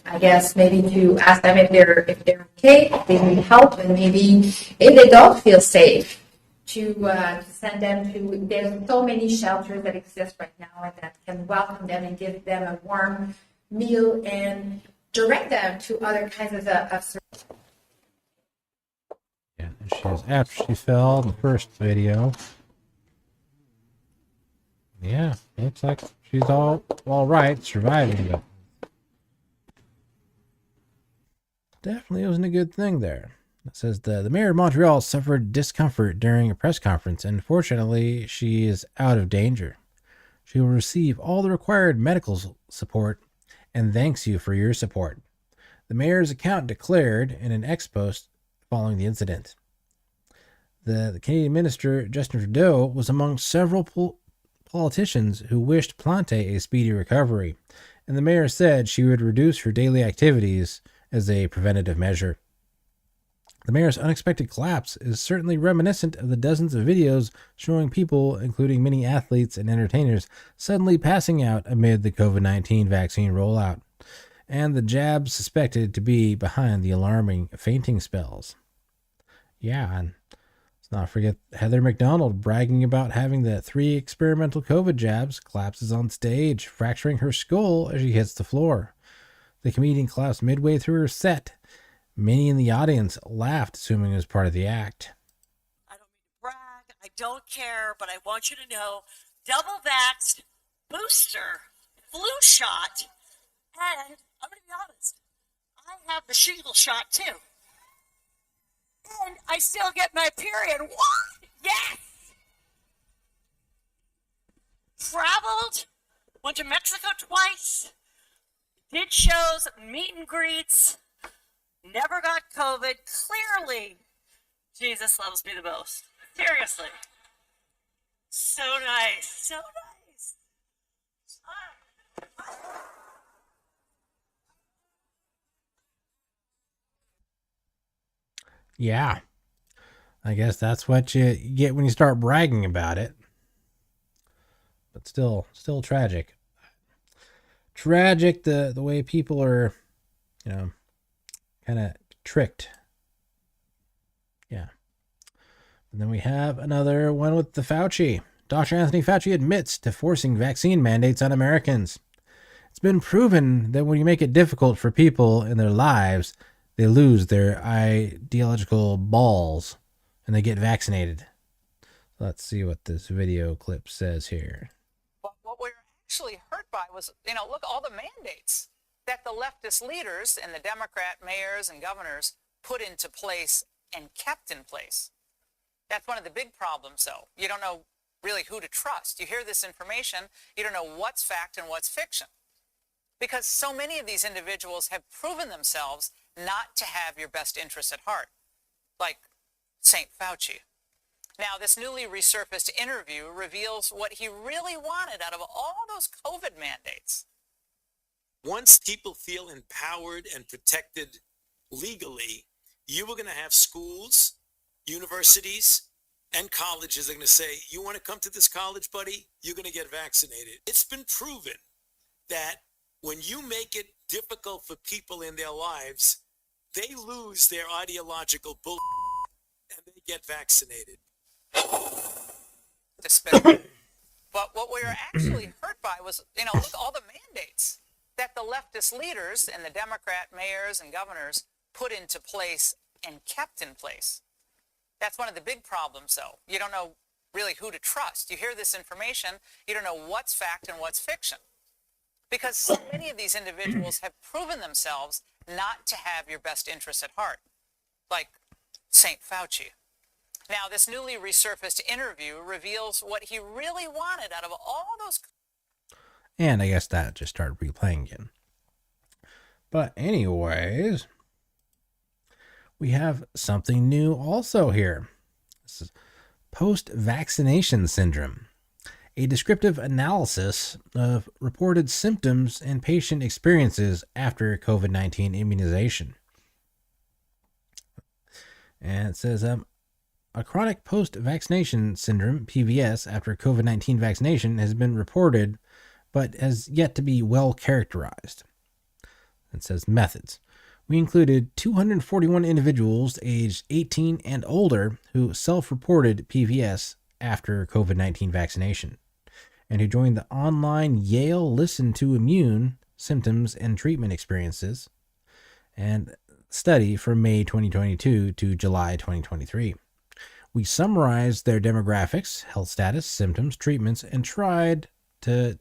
I guess maybe to ask them if they're okay, if they need help, and maybe if they don't feel safe, to send them to. There's so many shelters that exist right now and that can welcome them and give them a warm meal and direct them to other kinds of services. Yeah, there she is after she fell in the first video. Yeah, looks like she's all right, surviving, but definitely wasn't a good thing there. It says the mayor of Montreal suffered discomfort during a press conference, and fortunately, she is out of danger. She will receive all the required medical support and thanks you for your support. The mayor's account declared in an X post following the incident. The Canadian minister, Justin Trudeau, was among several politicians who wished Plante a speedy recovery, and the mayor said she would reduce her daily activities as a preventative measure. The mayor's unexpected collapse is certainly reminiscent of the dozens of videos showing people, including many athletes and entertainers, suddenly passing out amid the COVID-19 vaccine rollout, and the jabs suspected to be behind the alarming fainting spells. Yeah, and let's not forget Heather McDonald bragging about having the 3 experimental COVID jabs, collapses on stage, fracturing her skull as she hits the floor. The comedian collapsed midway through her set. Many in the audience laughed, assuming it was part of the act. I don't mean to brag, I don't care, but I want you to know, double vaxxed, booster, flu shot, and I'm going to be honest, I have the shingle shot too. And I still get my period. What? Yes! Traveled, went to Mexico twice, did shows, meet and greets, never got COVID. Clearly, Jesus loves me the most. Seriously. So nice. So nice. Yeah. I guess that's what you get when you start bragging about it. But still tragic. Tragic the way people are, kind of tricked. Yeah. And then we have another one with the Fauci. Dr. Anthony Fauci admits to forcing vaccine mandates on Americans. It's been proven that when you make it difficult for people in their lives, they lose their ideological balls and they get vaccinated. Let's see what this video clip says here. But what we were actually hurt by was, look, all the mandates that the leftist leaders and the Democrat mayors and governors put into place and kept in place. That's one of the big problems, though. You don't know really who to trust. You hear this information, you don't know what's fact and what's fiction. Because so many of these individuals have proven themselves not to have your best interests at heart, like St. Fauci. Now, this newly resurfaced interview reveals what he really wanted out of all those COVID mandates. Once people feel empowered and protected legally, you are going to have schools, universities, and colleges are going to say, you want to come to this college, buddy? You're going to get vaccinated. It's been proven that when you make it difficult for people in their lives, they lose their ideological bull and they get vaccinated. But what we were actually hurt by was, look at all the mandates that the leftist leaders and the Democrat mayors and governors put into place and kept in place. That's one of the big problems, though. You don't know really who to trust. You hear this information, you don't know what's fact and what's fiction. Because so many of these individuals have proven themselves not to have your best interests at heart, like St. Fauci. Now, this newly resurfaced interview reveals what he really wanted out of all those. And I guess that just started replaying again. But anyways, we have something new also here. This is post-vaccination syndrome, a descriptive analysis of reported symptoms and patient experiences after COVID-19 immunization. And it says, a chronic post-vaccination syndrome, PVS, after COVID-19 vaccination has been reported, but has yet to be well characterized. It says methods. We included 241 individuals aged 18 and older who self-reported PVS after COVID-19 vaccination, and who joined the online Yale Listen to Immune Symptoms and Treatment Experiences and study from May 2022 to July 2023. We summarized their demographics, health status, symptoms, treatments, and tried to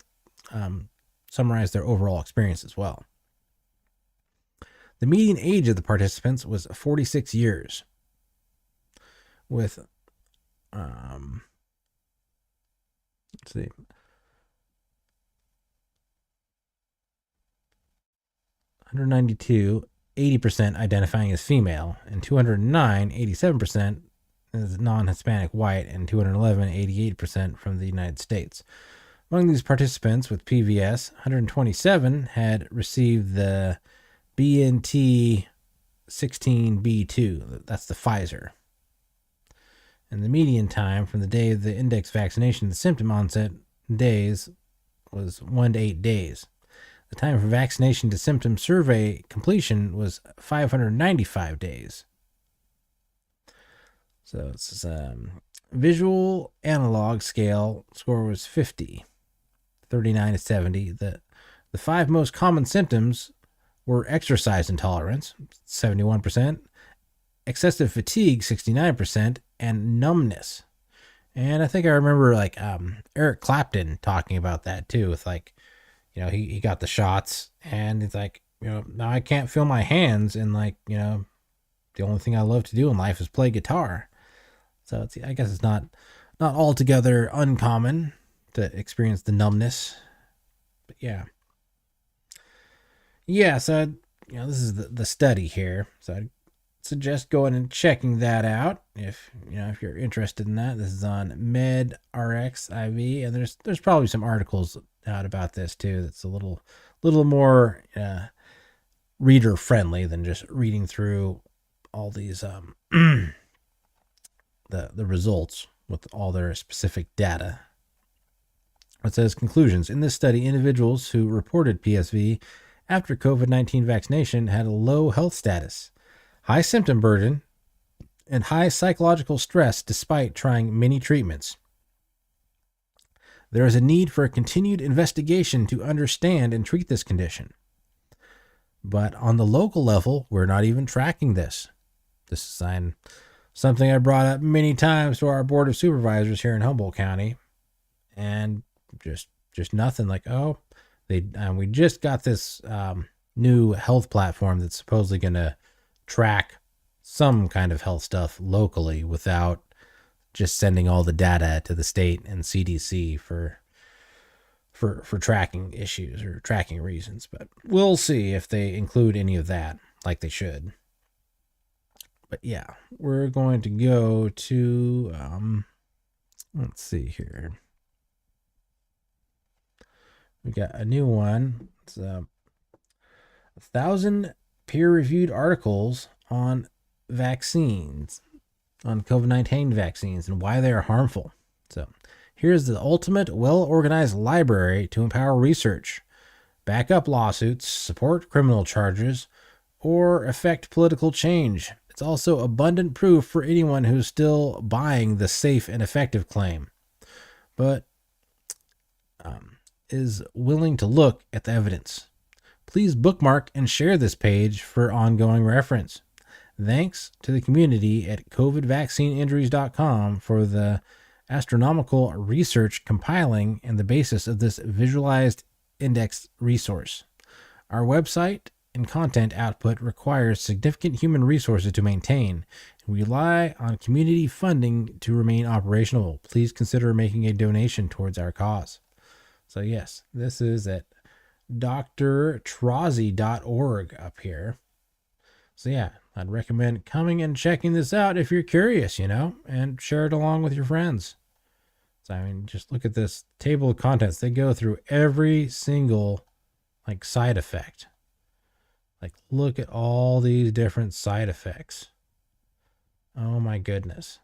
summarize their overall experience as well. The median age of the participants was 46 years, with, let's see, 192, 80% identifying as female, and 209, 87% as non-Hispanic white, and 211, 88% from the United States. Among these participants with PVS, 127 had received the BNT16B2, that's the Pfizer. And the median time from the day of the index vaccination to symptom onset days was 1 to 8 days. The time from vaccination to symptom survey completion was 595 days. So it's visual analog scale score was 50, 39 to 70. The 5 most common symptoms were exercise intolerance, 71%, excessive fatigue, 69%, and numbness. And I think I remember Eric Clapton talking about that too, with he got the shots and it's now I can't feel my hands, and the only thing I love to do in life is play guitar. So I guess it's not altogether uncommon to experience the numbness. But yeah. Yeah, so this is the study here. So I'd suggest going and checking that out if you're interested in that. This is on MedRxiv, and there's probably some articles out about this too that's a little more reader friendly than just reading through all these the results with all their specific data. It says conclusions. In this study, individuals who reported PSV after COVID-19 vaccination had a low health status, high symptom burden, and high psychological stress despite trying many treatments. There is a need for a continued investigation to understand and treat this condition. But on the local level, we're not even tracking this. This is something I brought up many times to our Board of Supervisors here in Humboldt County, and just nothing. We just got this new health platform that's supposedly going to track some kind of health stuff locally without just sending all the data to the state and CDC for tracking issues or tracking reasons. But we'll see if they include any of that, like they should. But yeah, we're going to go to, let's see here. We got a new one. It's 1,000 peer-reviewed articles on vaccines, on COVID-19 vaccines and why they are harmful. So here's the ultimate well-organized library to empower research, back up lawsuits, support criminal charges, or affect political change. It's also abundant proof for anyone who's still buying the safe and effective claim, but is willing to look at the evidence. Please bookmark and share this page for ongoing reference. Thanks to the community at covidvaccineinjuries.com for the astronomical research compiling and the basis of this visualized index resource. Our website and content output requires significant human resources to maintain, and we rely on community funding to remain operational. Please consider making a donation towards our cause. So yes, this is at drtrozzi.org up here. So yeah, I'd recommend coming and checking this out if you're curious, and share it along with your friends. So I mean, just look at this table of contents. They go through every single side effect. Look at all these different side effects. Oh my goodness.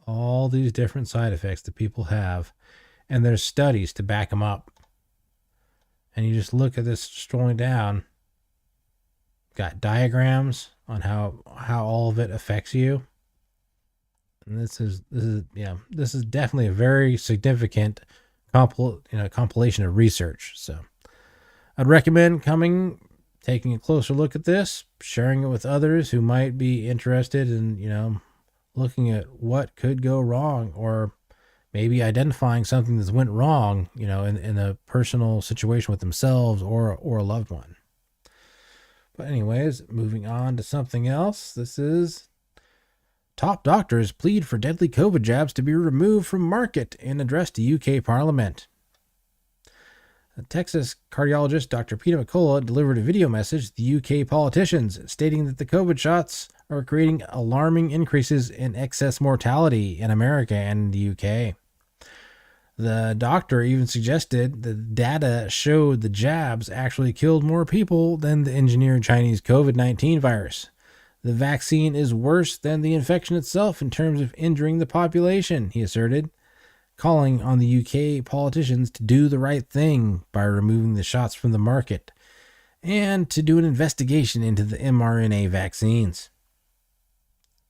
All these different side effects that people have, and there's studies to back them up. And you just look at this scrolling down, got diagrams on how all of it affects you. And this is definitely a very significant compilation of research. So I'd recommend taking a closer look at this, sharing it with others who might be interested in, looking at what could go wrong, or maybe identifying something that's went wrong, in a personal situation with themselves or a loved one. But anyways, moving on to something else. This is top doctors plead for deadly COVID jabs to be removed from market in address to UK Parliament. Texas cardiologist Dr. Peter McCullough delivered a video message to the UK politicians stating that the COVID shots are creating alarming increases in excess mortality in America and the UK. The doctor even suggested the data showed the jabs actually killed more people than the engineered Chinese COVID-19 virus. The vaccine is worse than the infection itself in terms of injuring the population, he asserted, calling on the UK politicians to do the right thing by removing the shots from the market and to do an investigation into the mRNA vaccines.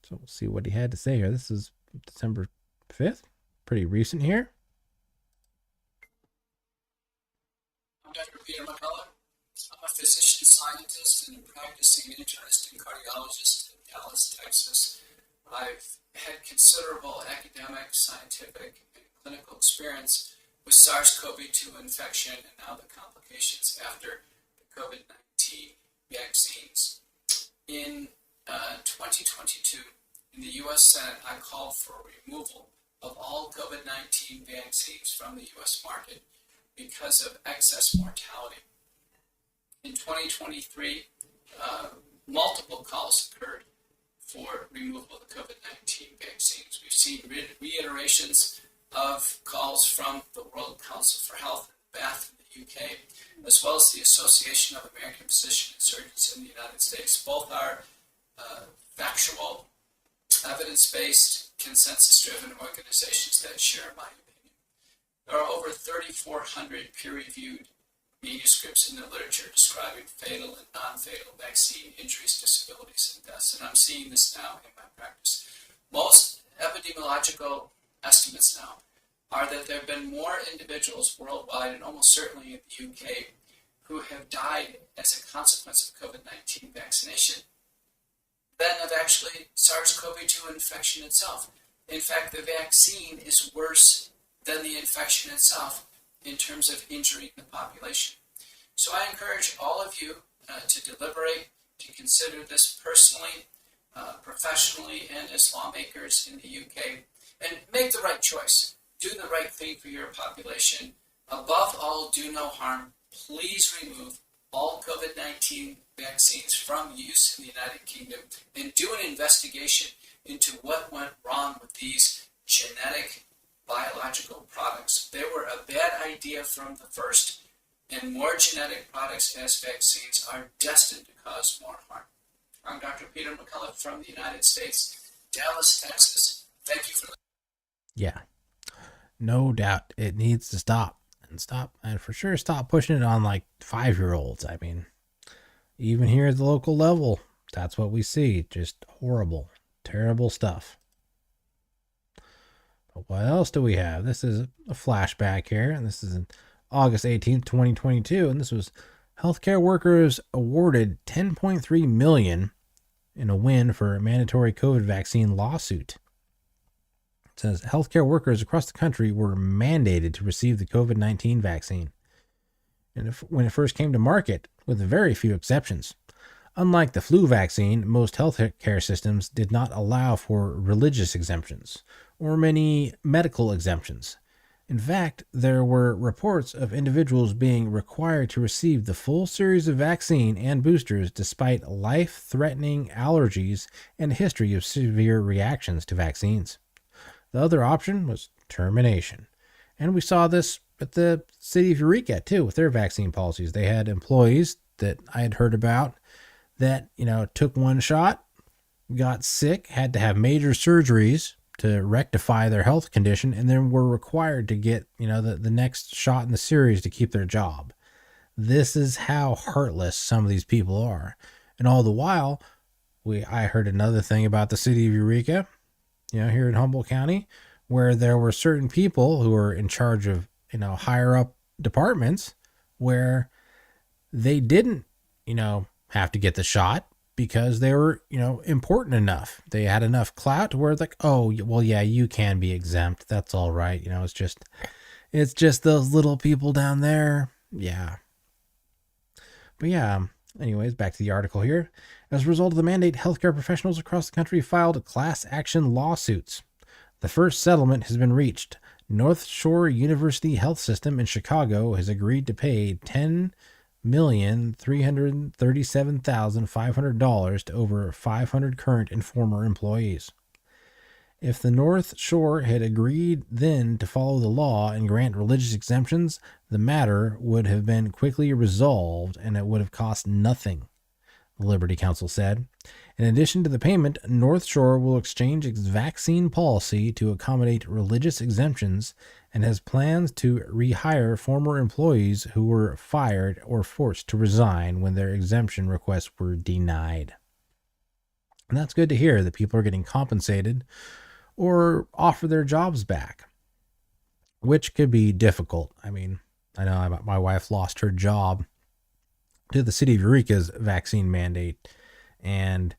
So we'll see what he had to say here. This is December 5th, pretty recent here. I'm Dr. Peter McCullough. I'm a physician scientist and a practicing internist and cardiologist in Dallas, Texas. I've had considerable academic, scientific, and clinical experience with SARS-CoV-2 infection and now the complications after the COVID-19 vaccines. In 2022, in the U.S. Senate, I called for removal of all COVID-19 vaccines from the U.S. market because of excess mortality. In 2023, multiple calls occurred for removal of the COVID-19 vaccines. We've seen reiterations of calls from the World Council for Health and Bath in the UK, as well as the Association of American Physicians and Surgeons in the United States. Both are factual, evidence-based, consensus-driven organizations that share my opinion. There are over 3,400 peer-reviewed manuscripts in the literature describing fatal and non-fatal vaccine injuries, disabilities, and deaths, and I'm seeing this now in my practice. Most epidemiological estimates now are that there have been more individuals worldwide, and almost certainly in the UK, who have died as a consequence of COVID-19 vaccination than of actually SARS-CoV-2 infection itself. In fact, the vaccine is worse than the infection itself in terms of injuring the population. So I encourage all of you to deliberate, to consider this personally, professionally and as lawmakers in the UK, and make the right choice. Do the right thing for your population. Above all, do no harm. Please remove all COVID-19 vaccines from use in the United Kingdom and do an investigation into what went wrong with these genetic biological products. They were a bad idea from the first, and more genetic products as vaccines are destined to cause more harm. I'm Dr. Peter McCullough from the United States, Dallas, Texas. Thank you for listening. Yeah, no doubt it needs to stop, and for sure stop pushing it on like 5-year-olds. I mean, even here at the local level, that's what we see. Just horrible, terrible stuff. But what else do we have? This is a flashback here, and this is in August 18th, 2022, and this was healthcare workers awarded $10.3 million in a win for a mandatory COVID vaccine lawsuit. It says healthcare workers across the country were mandated to receive the COVID-19 vaccine, and when it first came to market, with very few exceptions. Unlike the flu vaccine, most healthcare systems did not allow for religious exemptions or many medical exemptions. In fact, there were reports of individuals being required to receive the full series of vaccine and boosters despite life-threatening allergies and a history of severe reactions to vaccines. The other option was termination. And we saw this at the city of Eureka, too, with their vaccine policies. They had employees that I had heard about that, took one shot, got sick, had to have major surgeries to rectify their health condition, and then were required to get, the next shot in the series to keep their job. This is how heartless some of these people are. And all the while, I heard another thing about the city of Eureka, here in Humboldt County, where there were certain people who were in charge of, higher up departments where they didn't, have to get the shot because they were, important enough. They had enough clout to where it's like, oh, well, yeah, you can be exempt. That's all right. It's just those little people down there. Yeah. But yeah, anyways, back to the article here. As a result of the mandate, healthcare professionals across the country filed class action lawsuits. The first settlement has been reached. North Shore University Health System in Chicago has agreed to pay $10,337,500 to over 500 current and former employees. If the North Shore had agreed then to follow the law and grant religious exemptions, the matter would have been quickly resolved and it would have cost nothing, the Liberty Counsel said. In addition to the payment, North Shore will exchange its vaccine policy to accommodate religious exemptions and has plans to rehire former employees who were fired or forced to resign when their exemption requests were denied. And that's good to hear that people are getting compensated or offer their jobs back, which could be difficult. I mean, I know my wife lost her job to the city of Eureka's vaccine mandate, and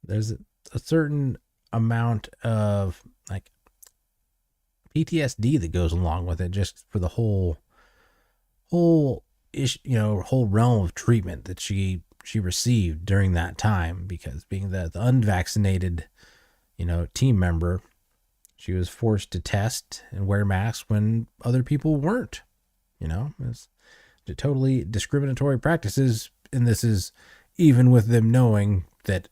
there's a certain amount of like PTSD that goes along with it, just for the whole issue, whole realm of treatment that she received during that time, because being the unvaccinated, team member, she was forced to test and wear masks when other people weren't. It's totally discriminatory practices, and this is even with them knowing that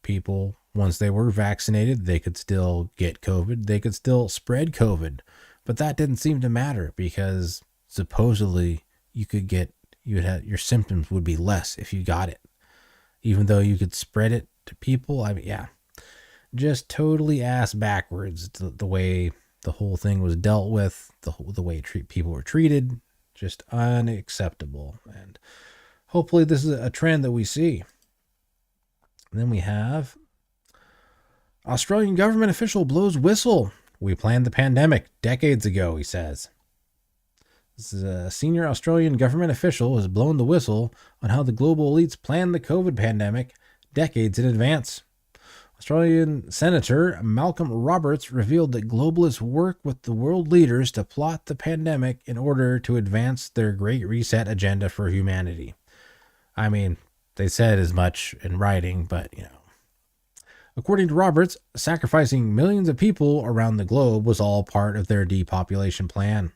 people, once they were vaccinated, they could still get COVID, they could still spread COVID, but that didn't seem to matter because supposedly your symptoms would be less if you got it, even though you could spread it to people. I mean, yeah, just totally ass backwards, the way the whole thing was dealt with, the way people were treated, just unacceptable. And hopefully this is a trend that we see. And then we have Australian government official blows whistle. We planned the pandemic decades ago, he says. This is a senior Australian government official has blown the whistle on how the global elites planned the COVID pandemic decades in advance. Australian Senator Malcolm Roberts revealed that globalists work with the world leaders to plot the pandemic in order to advance their Great Reset agenda for humanity. I mean, they said as much in writing, but, According to Roberts, sacrificing millions of people around the globe was all part of their depopulation plan.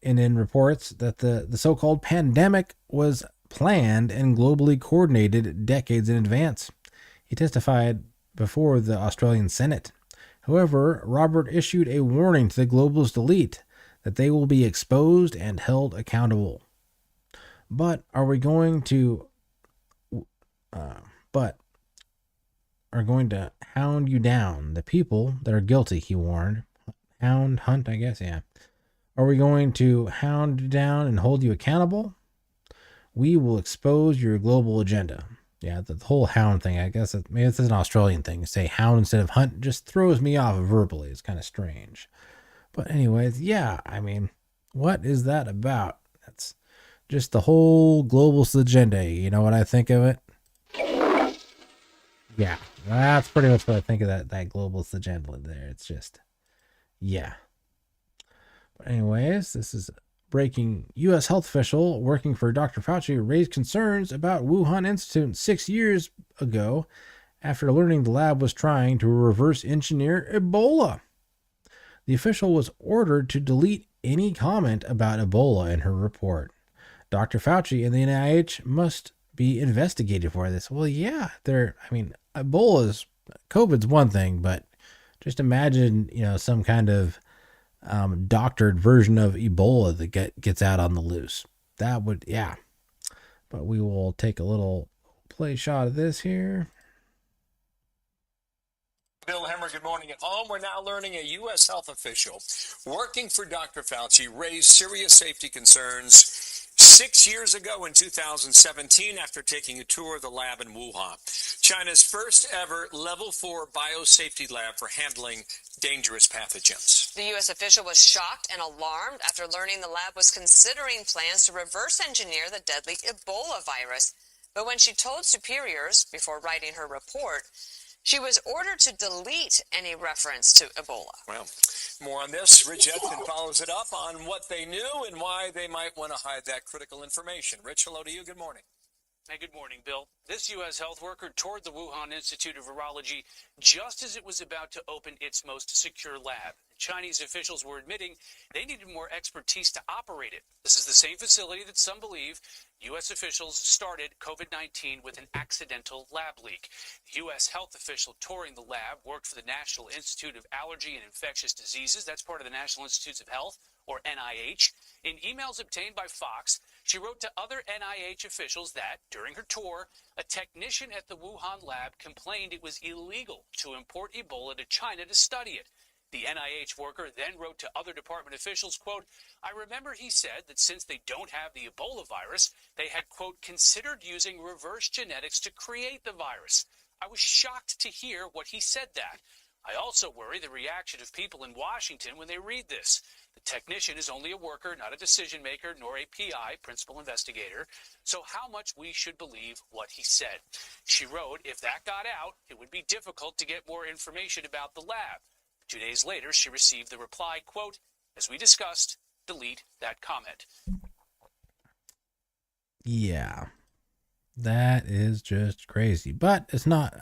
NN reports that the so-called pandemic was planned and globally coordinated decades in advance. He testified before the Australian Senate. However, Robert issued a warning to the globalist elite that they will be exposed and held accountable. But are going to hound you down, the people that are guilty, he warned. Hunt, I guess, yeah. Are we going to hound you down and hold you accountable? We will expose your global agenda. Yeah, the whole hound thing, I guess, maybe it's an Australian thing. Say hound instead of hunt just throws me off verbally. It's kind of strange. But anyways, yeah, I mean, what is that about? That's just the whole globalist agenda. You know what I think of it? Yeah, that's pretty much what I think of that globalist agenda there. It's just, yeah. But anyways, this is breaking. U.S. health official working for Dr. Fauci raised concerns about Wuhan Institute 6 years ago after learning the lab was trying to reverse engineer Ebola. The official was ordered to delete any comment about Ebola in her report. Dr. Fauci and the NIH must be investigated for this. Well, yeah, COVID's one thing, but just imagine, some kind of doctored version of Ebola that gets out on the loose. That would, yeah. But we will take a little play shot of this here. Bill Hemmer, good morning at home. We're now learning a U.S. health official working for Dr. Fauci raised serious safety concerns 6 years ago in 2017 after taking a tour of the lab in Wuhan, China's first ever level 4 biosafety lab for handling dangerous pathogens. The U.S. official was shocked and alarmed after learning the lab was considering plans to reverse engineer the deadly Ebola virus. But when she told superiors before writing her report, she was ordered to delete any reference to Ebola. Well, more on this. Rich Edson follows it up on what they knew and why they might want to hide that critical information. Rich, hello to you. Good morning. Hey, good morning, Bill. This U.S. health worker toured the Wuhan Institute of Virology just as it was about to open its most secure lab. Chinese officials were admitting they needed more expertise to operate it. This is the same facility that some believe U.S. officials started COVID-19 with an accidental lab leak. The U.S. health official touring the lab worked for the National Institute of Allergy and Infectious Diseases. That's part of the National Institutes of Health, or NIH. In emails obtained by Fox, she wrote to other NIH officials that, during her tour, a technician at the Wuhan lab complained it was illegal to import Ebola to China to study it. The NIH worker then wrote to other department officials, quote, I remember he said that since they don't have the Ebola virus, they had, quote, considered using reverse genetics to create the virus. I was shocked to hear what he said that. I also worry the reaction of people in Washington when they read this. The technician is only a worker, not a decision maker, nor a PI, principal investigator. So how much we should believe what he said. She wrote, if that got out, it would be difficult to get more information about the lab. 2 days later, she received the reply, quote, as we discussed, delete that comment. Yeah, that is just crazy. But it's not,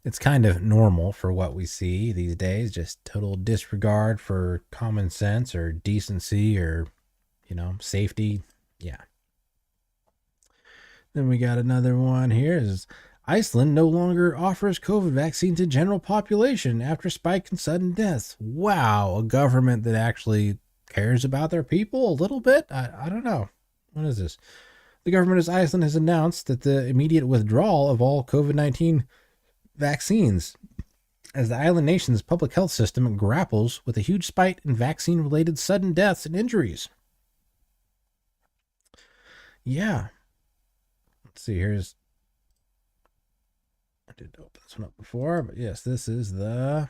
it's kind of normal for what we see these days. Just total disregard for common sense or decency or, safety. Yeah. Then we got another one here. Is Iceland no longer offers COVID vaccine to general population after spike in sudden deaths. Wow, a government that actually cares about their people a little bit? I don't know. What is this? The government of Iceland has announced that the immediate withdrawal of all COVID-19 vaccines as the island nation's public health system grapples with a huge spike in vaccine-related sudden deaths and injuries. Yeah. Let's see, I did open this one up before, but yes, this is the...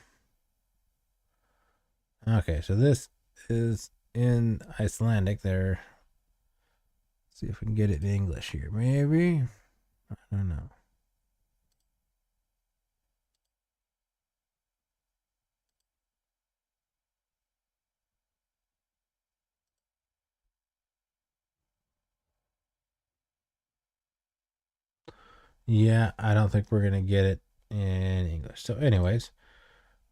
Okay, so this is in Icelandic there. Let's see if we can get it in English here, maybe. I don't know. Yeah, I don't think we're going to get it in English. So anyways,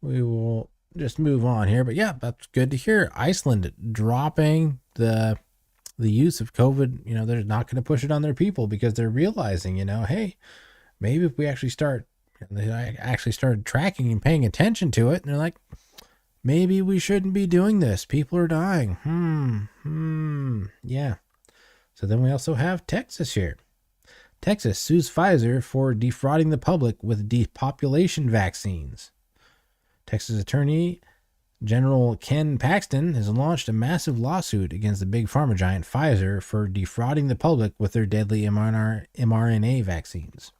we will just move on here. But yeah, that's good to hear. Iceland dropping the use of COVID. They're not going to push it on their people because they're realizing, hey, maybe if we actually they actually started tracking and paying attention to it, and they're like, maybe we shouldn't be doing this. People are dying. Yeah. So then we also have Texas here. Texas sues Pfizer for defrauding the public with depopulation vaccines. Texas Attorney General Ken Paxton has launched a massive lawsuit against the big pharma giant Pfizer for defrauding the public with their deadly mRNA vaccines.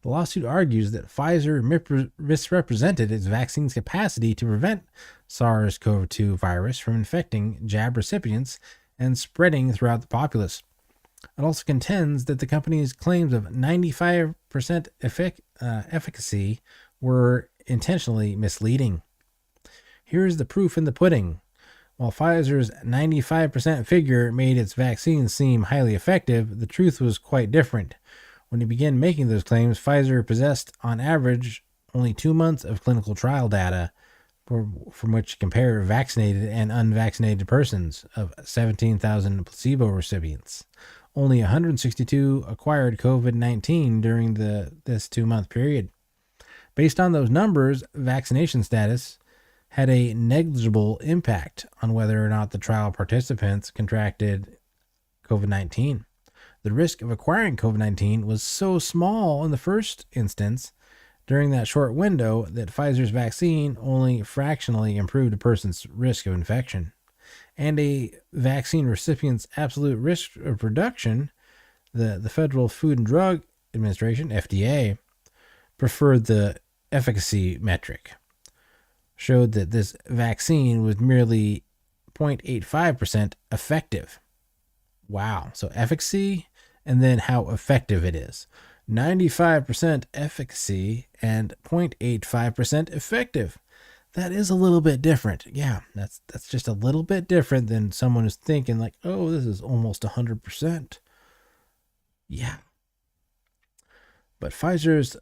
The lawsuit argues that Pfizer misrepresented its vaccine's capacity to prevent SARS-CoV-2 virus from infecting jab recipients and spreading throughout the populace. It also contends that the company's claims of 95% efficacy were intentionally misleading. Here's the proof in the pudding. While Pfizer's 95% figure made its vaccine seem highly effective, the truth was quite different. When he began making those claims, Pfizer possessed, on average, only 2 months of clinical trial data from which to compare vaccinated and unvaccinated persons of 17,000 placebo recipients. Only 162 acquired COVID-19 during this 2-month period. Based on those numbers, vaccination status had a negligible impact on whether or not the trial participants contracted COVID-19. The risk of acquiring COVID-19 was so small in the first instance during that short window that Pfizer's vaccine only fractionally improved a person's risk of infection. And a vaccine recipient's absolute risk of production, the Federal Food and Drug Administration, FDA, preferred the efficacy metric, showed that this vaccine was merely 0.85% effective. Wow. So efficacy and then how effective it is. 95% efficacy and 0.85% effective. That is a little bit different. Yeah, that's just a little bit different than someone is thinking like, oh, this is almost 100%. Yeah. But Pfizer's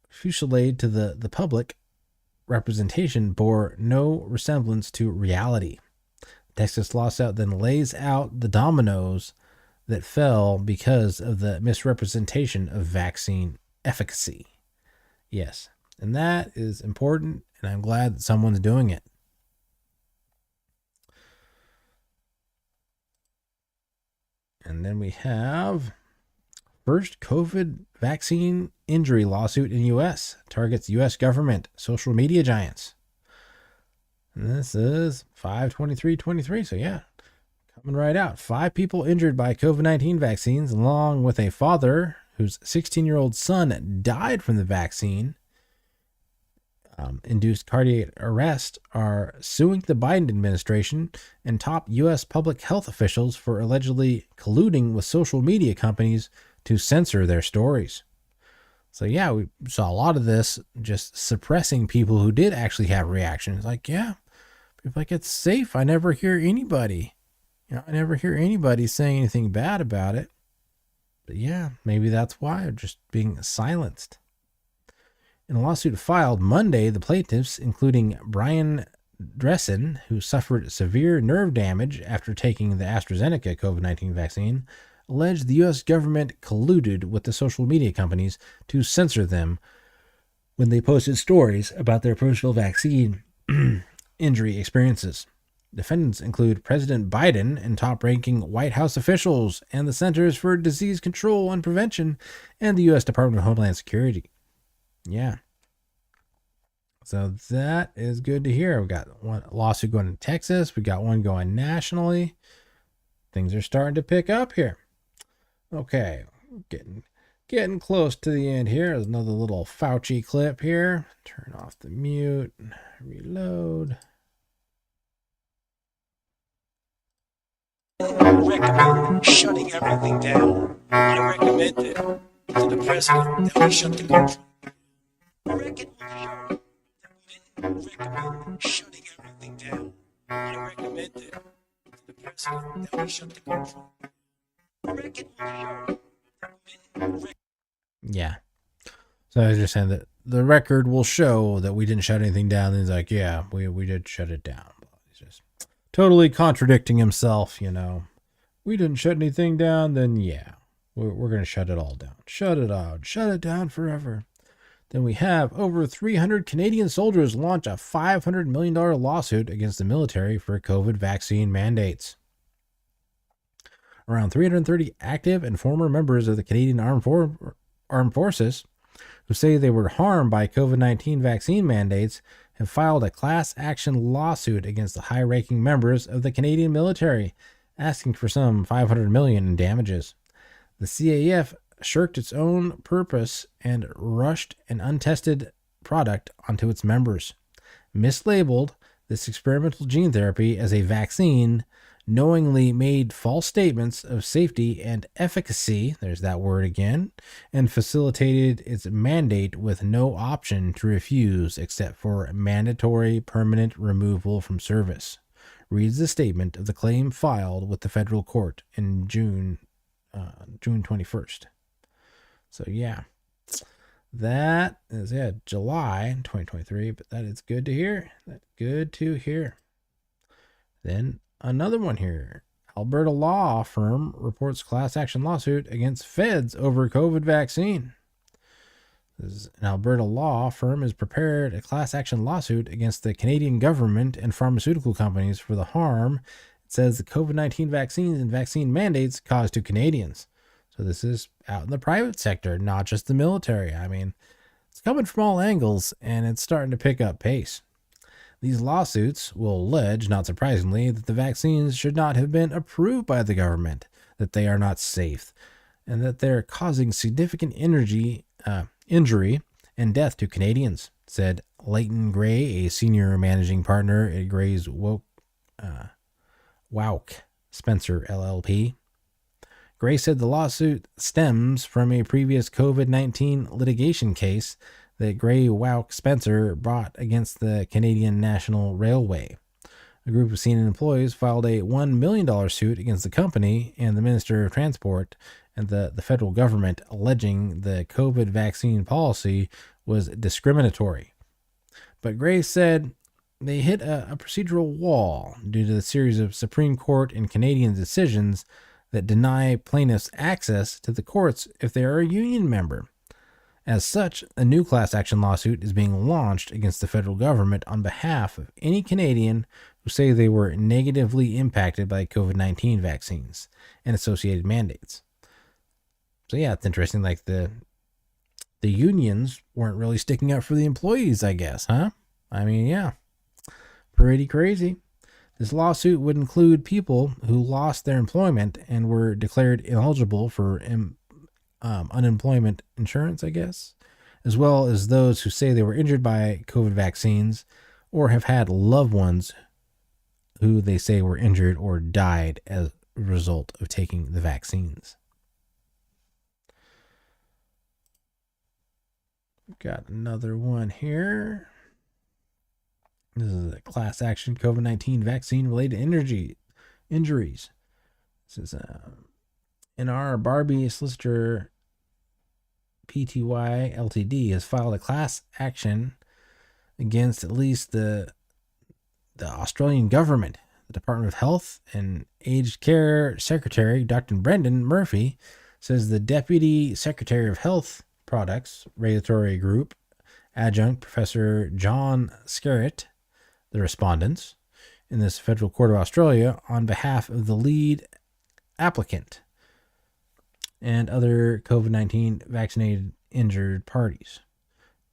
fusillade to the public representation bore no resemblance to reality. The Texas lawsuit then lays out the dominoes that fell because of the misrepresentation of vaccine efficacy. Yes, and that is important, and I'm glad that someone's doing it. And then we have first COVID vaccine injury lawsuit in U.S. targets U.S. government social media giants. And this is 5/23/23, so yeah, coming right out. 5 people injured by COVID-19 vaccines, along with a father whose 16-year-old son died from the vaccine induced cardiac arrest, are suing the Biden administration and top U.S. public health officials for allegedly colluding with social media companies to censor their stories. So yeah, we saw a lot of this just suppressing people who did actually have reactions. Like, yeah, people like, it's safe. I never hear anybody. I never hear anybody saying anything bad about it. But yeah, maybe that's why they're just being silenced. In a lawsuit filed Monday, the plaintiffs, including Brian Dressen, who suffered severe nerve damage after taking the AstraZeneca COVID-19 vaccine, alleged the U.S. government colluded with the social media companies to censor them when they posted stories about their personal vaccine injury experiences. Defendants include President Biden and top-ranking White House officials and the Centers for Disease Control and Prevention and the U.S. Department of Homeland Security. Yeah. So that is good to hear. We've got one lawsuit going in Texas. We got one going nationally. Things are starting to pick up here. Okay, getting close to the end here. There's another little Fauci clip here. Turn off the mute. Reload. I recommend shutting everything down. I recommended to the president that we shut the country. I reckon that we didn't recommend shutting everything down. I recommended to the president that we shut the country. I reckon that we didn't So I was just saying that the record will show that we didn't shut anything down. And he's like, yeah, we did shut it down. He's just totally contradicting himself, you know. We didn't shut anything down, then yeah, we're going to shut it all down. Shut it out. Shut it down forever. Then we have over 300 Canadian soldiers launch a $500 million lawsuit against the military for COVID vaccine mandates. Around 330 active and former members of the Canadian Armed Forces who say they were harmed by COVID-19 vaccine mandates have filed a class action lawsuit against the high-ranking members of the Canadian military, asking for some $500 million in damages. The CAF shirked its own purpose and rushed an untested product onto its members. Mislabeled this experimental gene therapy as a vaccine, knowingly made false statements of safety and efficacy, there's that word again, and facilitated its mandate with no option to refuse except for mandatory permanent removal from service, reads the statement of the claim filed with the federal court in June 21st. So yeah, that is July 2023, but that is good to hear. That's good to hear. Then another one here. Alberta law firm reports class action lawsuit against feds over COVID vaccine. An Alberta law firm has prepared a class action lawsuit against the Canadian government and pharmaceutical companies for the harm it says the COVID-19 vaccines and vaccine mandates cause to Canadians. So this is out in the private sector, not just the military. I mean, it's coming from all angles, and it's starting to pick up pace. These lawsuits will allege, not surprisingly, that the vaccines should not have been approved by the government, that they are not safe, and that they're causing significant injury and death to Canadians, said Leighton Gray, a senior managing partner at Gray's Wauck Spencer LLP. Gray said the lawsuit stems from a previous COVID-19 litigation case that Gray Wauck Spencer brought against the Canadian National Railway. A group of senior employees filed a $1 million suit against the company and the Minister of Transport and the federal government, alleging the COVID vaccine policy was discriminatory. But Gray said they hit a procedural wall due to the series of Supreme Court and Canadian decisions that deny plaintiffs access to the courts if they are a union member. As such, a new class action lawsuit is being launched against the federal government on behalf of any Canadian who say they were negatively impacted by COVID-19 vaccines and associated mandates. So yeah, it's interesting, like the unions weren't really sticking up for the employees, I guess, huh? I mean, yeah, pretty crazy. This lawsuit would include people who lost their employment and were declared ineligible for unemployment insurance, I guess, as well as those who say they were injured by COVID vaccines or have had loved ones who they say were injured or died as a result of taking the vaccines. Got another one here. This is a class action COVID-19 vaccine related injuries. This is NR Barbie Solicitor Pty Ltd has filed a class action against at least the Australian government. The Department of Health and Aged Care Secretary Dr. Brendan Murphy says the Deputy Secretary of Health Products Regulatory Group, Adjunct Professor John Skerritt, the respondents in this federal court of Australia on behalf of the lead applicant and other COVID-19 vaccinated injured parties,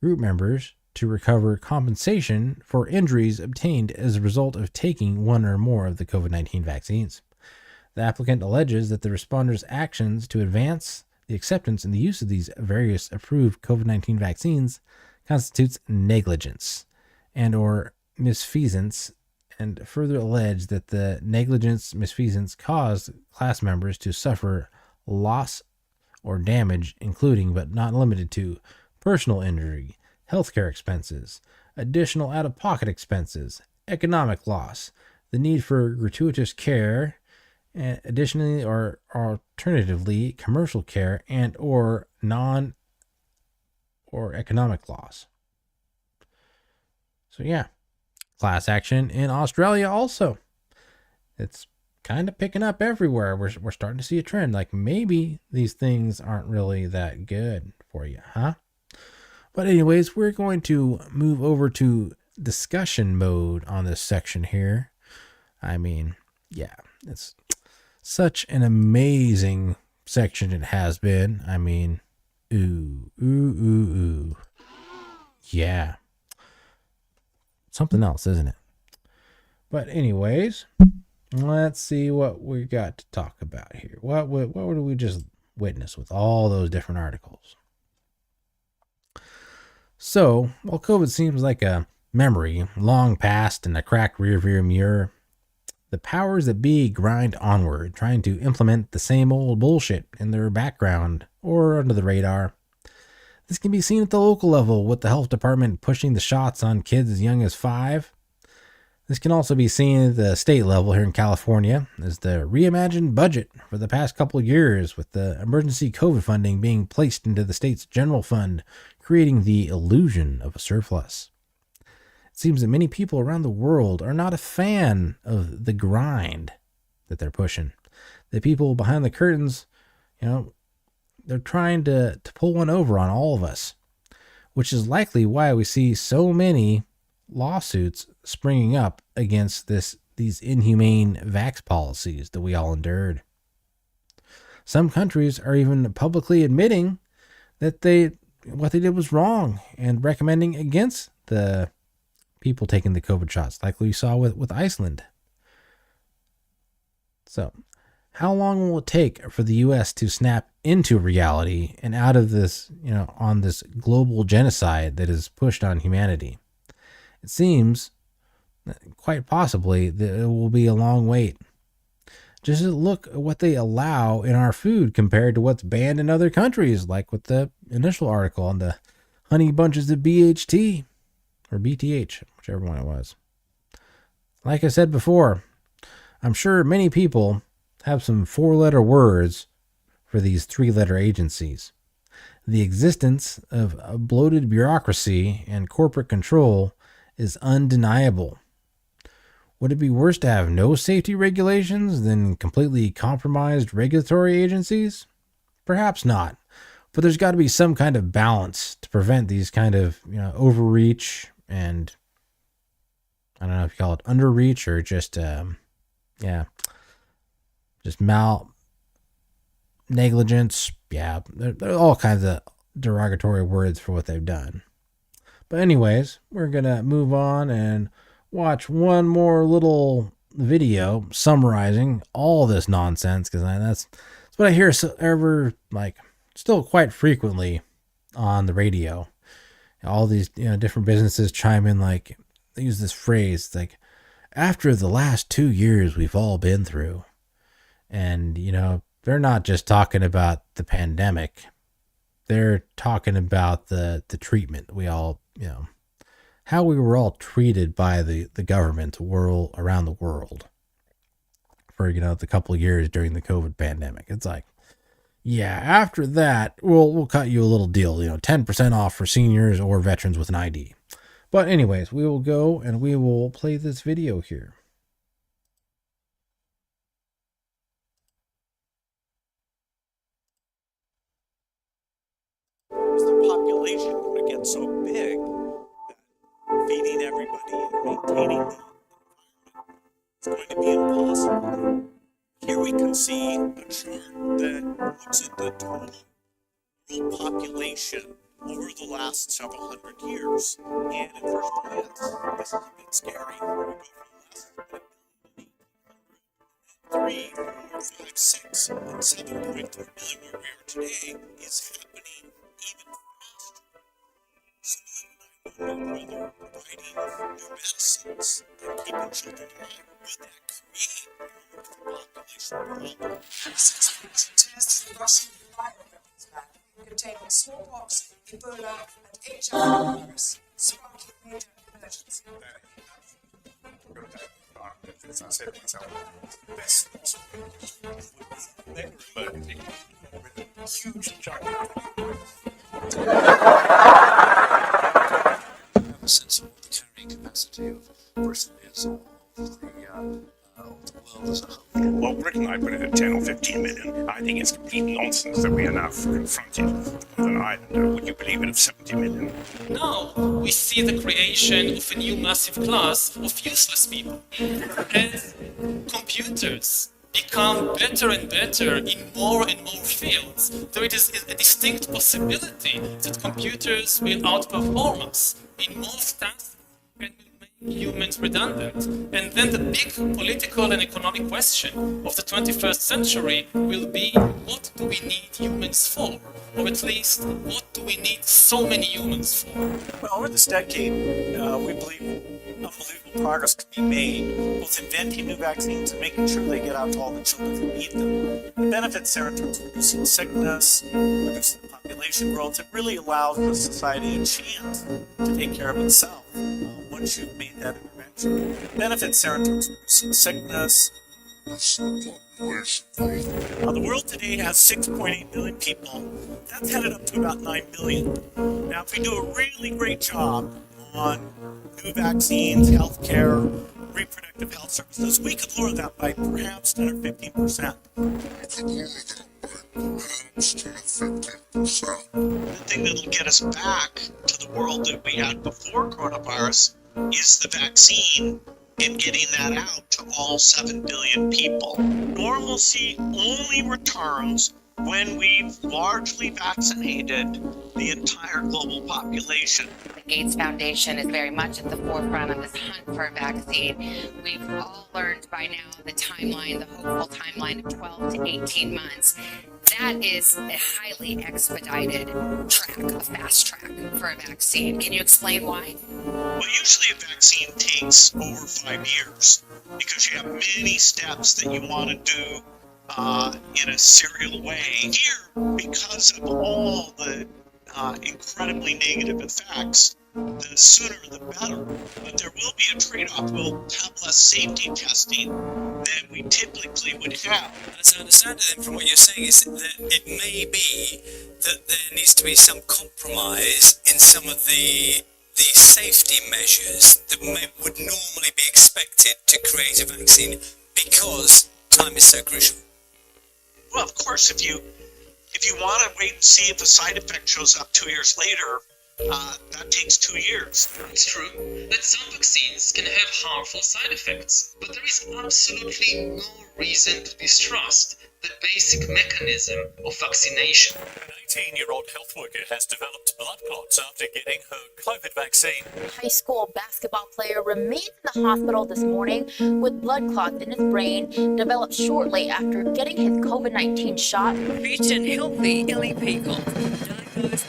group members, to recover compensation for injuries obtained as a result of taking one or more of the COVID-19 vaccines. The applicant alleges that the responders' actions to advance the acceptance and the use of these various approved COVID-19 vaccines constitutes negligence and or misfeasance, and further allege that the negligence misfeasance caused class members to suffer loss or damage, including but not limited to personal injury, healthcare expenses, additional out-of-pocket expenses, economic loss, the need for gratuitous care, and additionally or alternatively commercial care and or or economic loss. So yeah, class action in Australia also. It's kind of picking up everywhere. We're starting to see a trend. Like maybe these things aren't really that good for you, huh? But anyways, we're going to move over to discussion mode on this section here. I mean, yeah, it's such an amazing section it has been. I mean, ooh. Yeah. Something else, isn't it? But anyways, let's see what we got to talk about here. What did we just witness with all those different articles? So, while COVID seems like a memory long past in a cracked rearview mirror, the powers that be grind onward, trying to implement the same old bullshit in their background or under the radar. This can be seen at the local level with the health department pushing the shots on kids as young as 5. This can also be seen at the state level here in California as the reimagined budget for the past couple of years, with the emergency COVID funding being placed into the state's general fund, creating the illusion of a surplus. It seems that many people around the world are not a fan of the grind that they're pushing. The people behind the curtains, they're trying to pull one over on all of us, which is likely why we see so many lawsuits springing up against these inhumane vax policies that we all endured. Some countries are even publicly admitting that what they did was wrong and recommending against the people taking the COVID shots, like we saw with Iceland. So, how long will it take for the U.S. to snap into reality and out of this, on this global genocide that is pushed on humanity? It seems quite possibly that it will be a long wait. Just look at what they allow in our food compared to what's banned in other countries, like with the initial article on the honey bunches of BHT or BTH, whichever one it was. Like I said before, I'm sure many people have some 4-letter words for these 3-letter agencies. The existence of a bloated bureaucracy and corporate control is undeniable. Would it be worse to have no safety regulations than completely compromised regulatory agencies? Perhaps not, but there's got to be some kind of balance to prevent these kind of overreach and I don't know if you call it underreach or just negligence. Yeah, there are all kinds of derogatory words for what they've done. But anyways, we're going to move on and watch one more little video summarizing all this nonsense, because that's what I hear still quite frequently on the radio. All these different businesses chime in, like they use this phrase like, after the last 2 years we've all been through. And they're not just talking about the pandemic. They're talking about the treatment we all, how we were all treated by the government around the world for, the couple of years during the COVID pandemic. It's like, yeah, after that, we'll cut you a little deal, 10% off for seniors or veterans with an ID. But anyways, we will go and we will play this video here. Is the population going to get so big that feeding everybody and maintaining the environment is going to be impossible? Here we can see a chart that looks at the total world population over the last several hundred years. And at first glance, this is a bit scary. We go from less than 3, 4, 5, 6, and 7.4 billion where we are today is happening even faster. So then I wonder whether providing new medicines and keeping children alive, would that create more population problem? Tests the Russian bioweapons lab containing smallpox, Ebola, and HIV virus, sparking major emergency. As I said myself, best possible. Then emerging with a huge giant. carrying capacity of Britannia's or the world as a whole? Well, Britain, I put it at 10 or 15 million. I think it's complete nonsense that we are now confronted with an island, would you believe it, of 70 million. Now we see the creation of a new massive class of useless people. As computers become better and better in more and more fields, there is a distinct possibility that computers will outperform us in most tasks and will make humans redundant. And then the big political and economic question of the 21st century will be, what do we need humans for? Or at least, what do we need so many humans for? Well, over this decade, we believe unbelievable progress can be made, both inventing new vaccines and making sure they get out to all the children who need them. The benefits there in terms of reducing sickness, reducing the population growth, it really allows the society a chance to take care of itself once you've made that intervention. The benefits there in terms of reducing sickness. The world today has 6.8 billion people. That's headed up to about 9 billion. Now, if we do a really great job on new vaccines, healthcare, reproductive health services, we could lower that by perhaps 10 or 15%. The thing that'll get us back to the world that we had before coronavirus is the vaccine and getting that out to all 7 billion people. Normalcy only returns when we've largely vaccinated the entire global population. The Gates Foundation is very much at the forefront of this hunt for a vaccine. We've all learned by now the timeline, the hopeful timeline of 12 to 18 months. That is a highly expedited track, a fast track for a vaccine. Can you explain why? Well, usually a vaccine takes over 5 years because you have many steps that you want to do in a serial way. Here, because of all the incredibly negative effects, the sooner the better. But there will be a trade-off. We'll have less safety testing than we typically would have. As I understand it, then, from what you're saying, is that it may be that there needs to be some compromise in some of the safety measures that would normally be expected to create a vaccine because time is so crucial. Well, of course, if you want to wait and see if a side effect shows up 2 years later, that takes 2 years. It's true that some vaccines can have harmful side effects, but there is absolutely no reason to distrust the basic mechanism of vaccination. An 18-year-old health worker has developed blood clots after getting her COVID vaccine. High school basketball player remained in the hospital this morning with blood clots in his brain developed shortly after getting his COVID-19 shot. Fit and healthy Ellie Peacock, diagnosed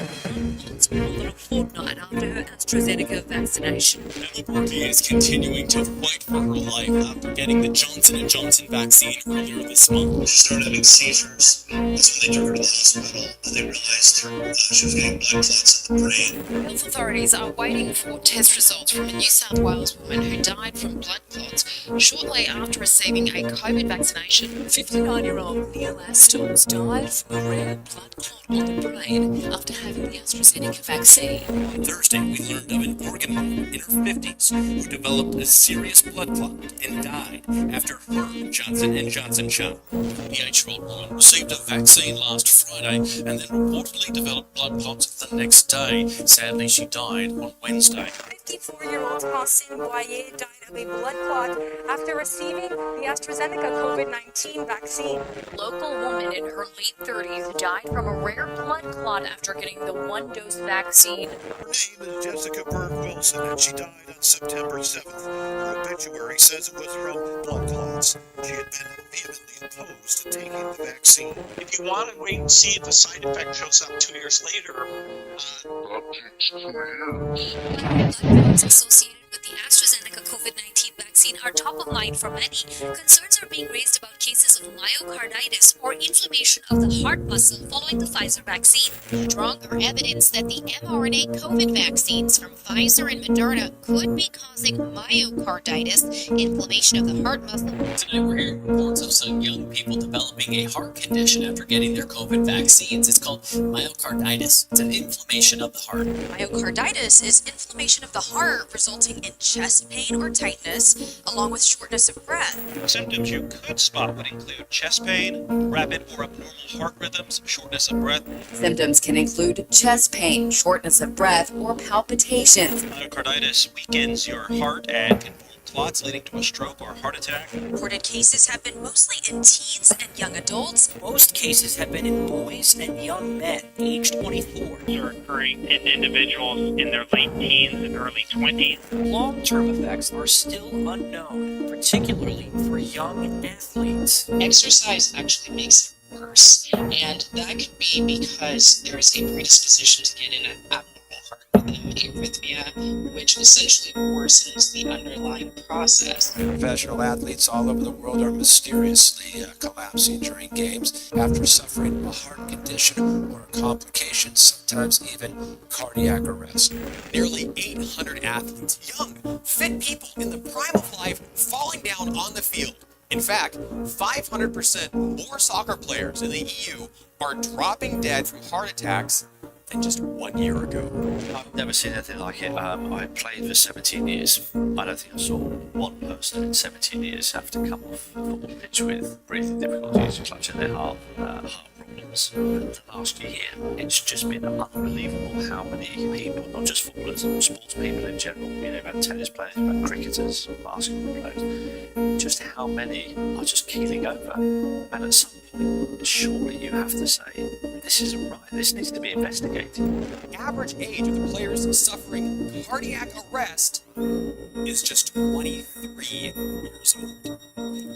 with more than a fortnight after her AstraZeneca vaccination. Emma Borky is continuing to fight for her life after getting the Johnson & Johnson vaccine earlier this month. She started having seizures. That's when they took her to the hospital. They realized she was getting blood clots in the brain. Health authorities are waiting for test results from a New South Wales woman who died from blood clots shortly after receiving a COVID vaccination. 59-year-old Neil Astles died from a rare blood clot on the brain after having the AstraZeneca vaccine. On Thursday, we learned of an Oregon woman in her 50s who developed a serious blood clot and died after her Johnson & Johnson shot. The 58-year-old woman received a vaccine last Friday and then reportedly developed blood clots the next day. Sadly, she died on Wednesday. 54-year-old Hassan Boyer died of a blood clot after receiving the AstraZeneca COVID-19 vaccine. Local woman in her late 30s died from a rare blood clot after getting the one-dose vaccine. Her name is Jessica Wilson, and she died on September 7th. Her obituary says it was from blood clots. She had been vehemently opposed to taking the vaccine. If you want to wait and see if a side effect shows up 2 years later, that takes 2 years. Blood clots associated with the AstraZeneca COVID-19 vaccine vaccine are top of mind for many. Concerns are being raised about cases of myocarditis or inflammation of the heart muscle following the Pfizer vaccine. Stronger evidence that the mRNA COVID vaccines from Pfizer and Moderna could be causing myocarditis, inflammation of the heart muscle. Tonight we're hearing reports of some young people developing a heart condition after getting their COVID vaccines. It's called myocarditis. It's an inflammation of the heart. Myocarditis is inflammation of the heart resulting in chest pain or tightness, along with shortness of breath. Symptoms you could spot would include chest pain, rapid or abnormal heart rhythms, shortness of breath. Symptoms can include chest pain, shortness of breath, or palpitations. Myocarditis weakens your heart and can form clots leading to a stroke or heart attack. Reported cases have been mostly in teens and young adults. Most cases have been in boys and young men, aged 24. Are occurring in individuals in their late teens and early 20s. Long-term effects are still unknown, particularly for young athletes. Exercise actually makes it worse, and that could be because there is a predisposition to get in an abnormal heart rhythm arrhythmia, which essentially worsens the underlying process. Professional athletes all over the world are mysteriously collapsing during games after suffering a heart condition or a complication, sometimes even cardiac arrest. Nearly 800 athletes, young, fit people in the prime of life, falling down on the field. In fact, 500% more soccer players in the EU are dropping dead from heart attacks than just 1 year ago. I've never seen anything like it. I played for 17 years. I don't think I saw one person in 17 years have to come off the football pitch with breathing difficulties, clutching their heart problems. And last year, it's just been unbelievable how many people, not just footballers, sports people in general, about tennis players, about cricketers, basketball players, just how many are just keeling over. And at some point, surely you have to say, this isn't right, this needs to be investigated. The average age of the players suffering cardiac arrest is just 23 years old.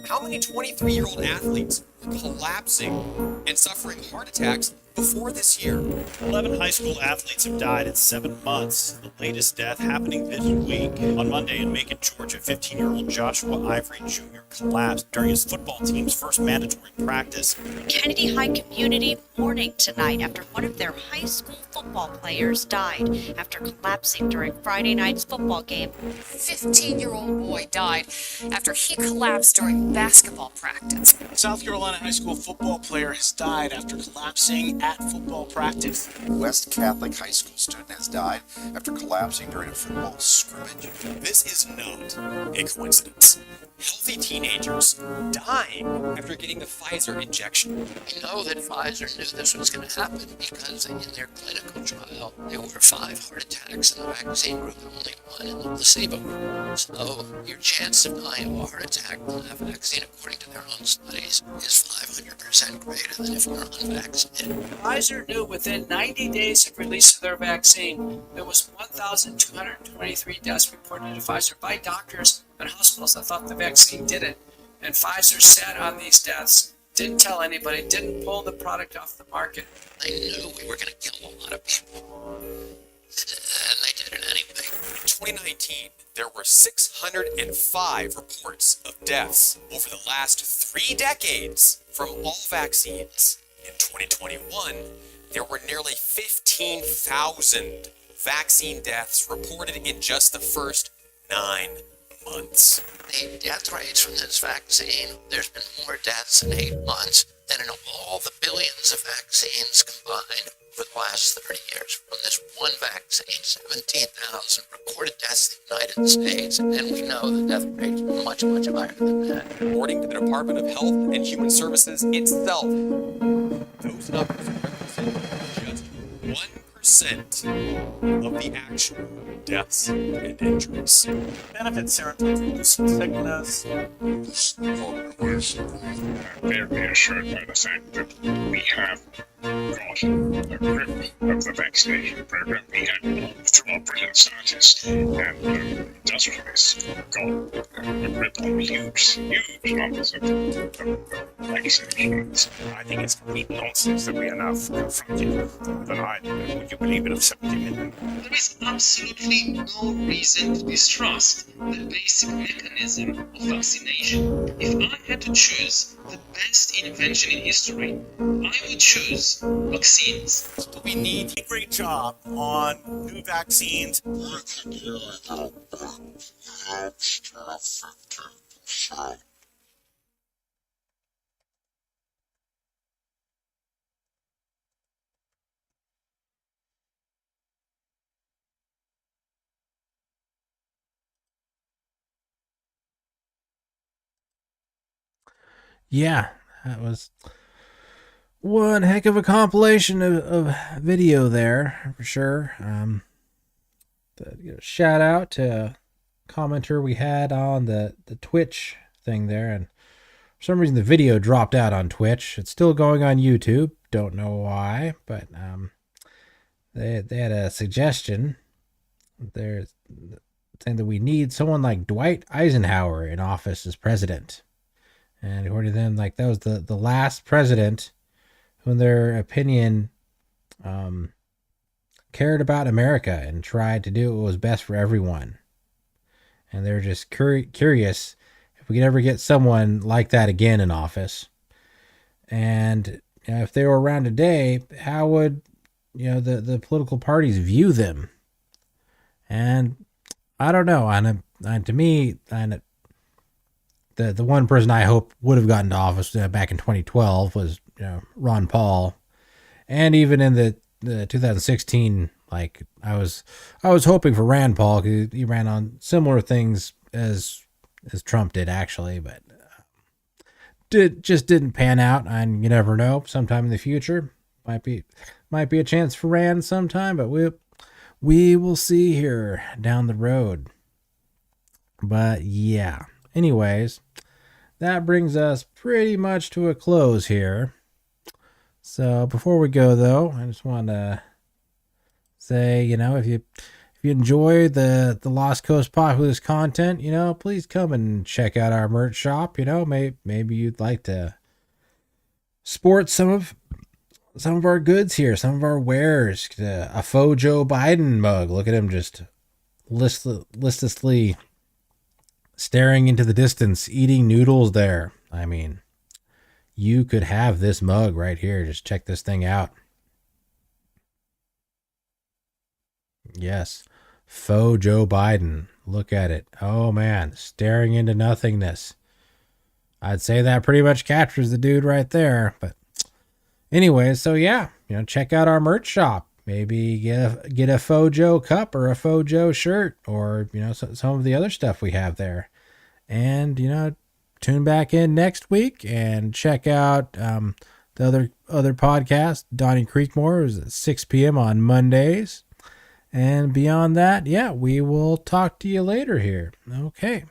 How many 23-year-old athletes were collapsing and suffering heart attacks before this year? 11 high school athletes have died in 7 months. The latest death happening this week. On Monday in Macon, Georgia, 15-year-old Joshua Ivory Jr. collapsed during his football team's first mandatory practice. Kennedy High community mourning tonight after one of their high school football players died after collapsing during Friday night's football game. 15-year-old boy died after he collapsed during basketball practice. South Carolina high school football player has died after collapsing at football practice. West Catholic high school student has died after collapsing during a football scrimmage. This is not a coincidence. Healthy teenagers dying after getting the Pfizer injection. We know that Pfizer knew this was going to happen because in their clinical trial, there were 5 heart attacks in the vaccine group and only 1 in the placebo group. So your chance of dying of a heart attack from that vaccine, according to their own studies, is 500% greater than if you're unvaccinated. Pfizer knew within 90 days of release of their vaccine, there was 1,223 deaths reported to Pfizer by doctors and hospitals that thought the vaccine did it. And Pfizer sat on these deaths, didn't tell anybody, didn't pull the product off the market. They knew we were going to kill a lot of people. And they did it anyway. In 2019, there were 605 reports of deaths over the last 3 decades from all vaccines. In 2021, there were nearly 15,000 vaccine deaths reported in just the first 9 months. The death rates from this vaccine, there's been more deaths in 8 months than in all the billions of vaccines combined for the last 30 years. From this one vaccine, 17,000 recorded deaths in the United States, and we know the death rates are much, much higher than that. According to the Department of Health and Human Services itself, those numbers represent just 1% of the actual deaths and injuries. Benefits are to reduce sickness. They're reassured by the fact that we have got a grip of the vaccination program. We had moved brilliant scientists and industrialists got a grip on huge numbers of vaccinations. I think it's complete nonsense that we are now confronted with an island, would you believe it, of 70 million. There is absolutely no reason to distrust the basic mechanism of vaccination. If I had to choose the best invention in history, I would choose vaccines. We need a great job on new vaccines. Yeah, that was one heck of a compilation of video there, for sure. Shout out to a commenter we had on the Twitch thing there, and for some reason the video dropped out on Twitch. It's still going on YouTube. Don't know why, but they had a suggestion. They're saying that we need someone like Dwight Eisenhower in office as president. And according to them, like, that was the last president who, in their opinion, cared about America and tried to do what was best for everyone. And they're just curious if we could ever get someone like that again in office. And if they were around today, how would the political parties view them? And I don't know. And to me, the one person I hope would have gotten to office back in 2012 was Ron Paul, and even in the 2016, like I was hoping for Rand Paul because he ran on similar things as Trump did actually, but just didn't pan out. And you never know, sometime in the future might be a chance for Rand sometime, but we will see here down the road. But yeah. Anyways, that brings us pretty much to a close here. So before we go, though, I just want to say, if you enjoy the Lost Coast Populist content, please come and check out our merch shop. Maybe you'd like to sport some of our goods here, some of our wares. A faux Joe Biden mug. Look at him just listlessly staring into the distance, eating noodles there. I mean, you could have this mug right here. Just check this thing out. Yes, faux Joe Biden. Look at it. Oh man, staring into nothingness. I'd say that pretty much captures the dude right there. But anyways, so yeah, check out our merch shop. Maybe get a faux Joe cup or a faux Joe shirt, or some of the other stuff we have there. And tune back in next week and check out the other podcast, Donnie Creekmore, is at 6 p.m. on Mondays. And beyond that, yeah, we will talk to you later here. Okay.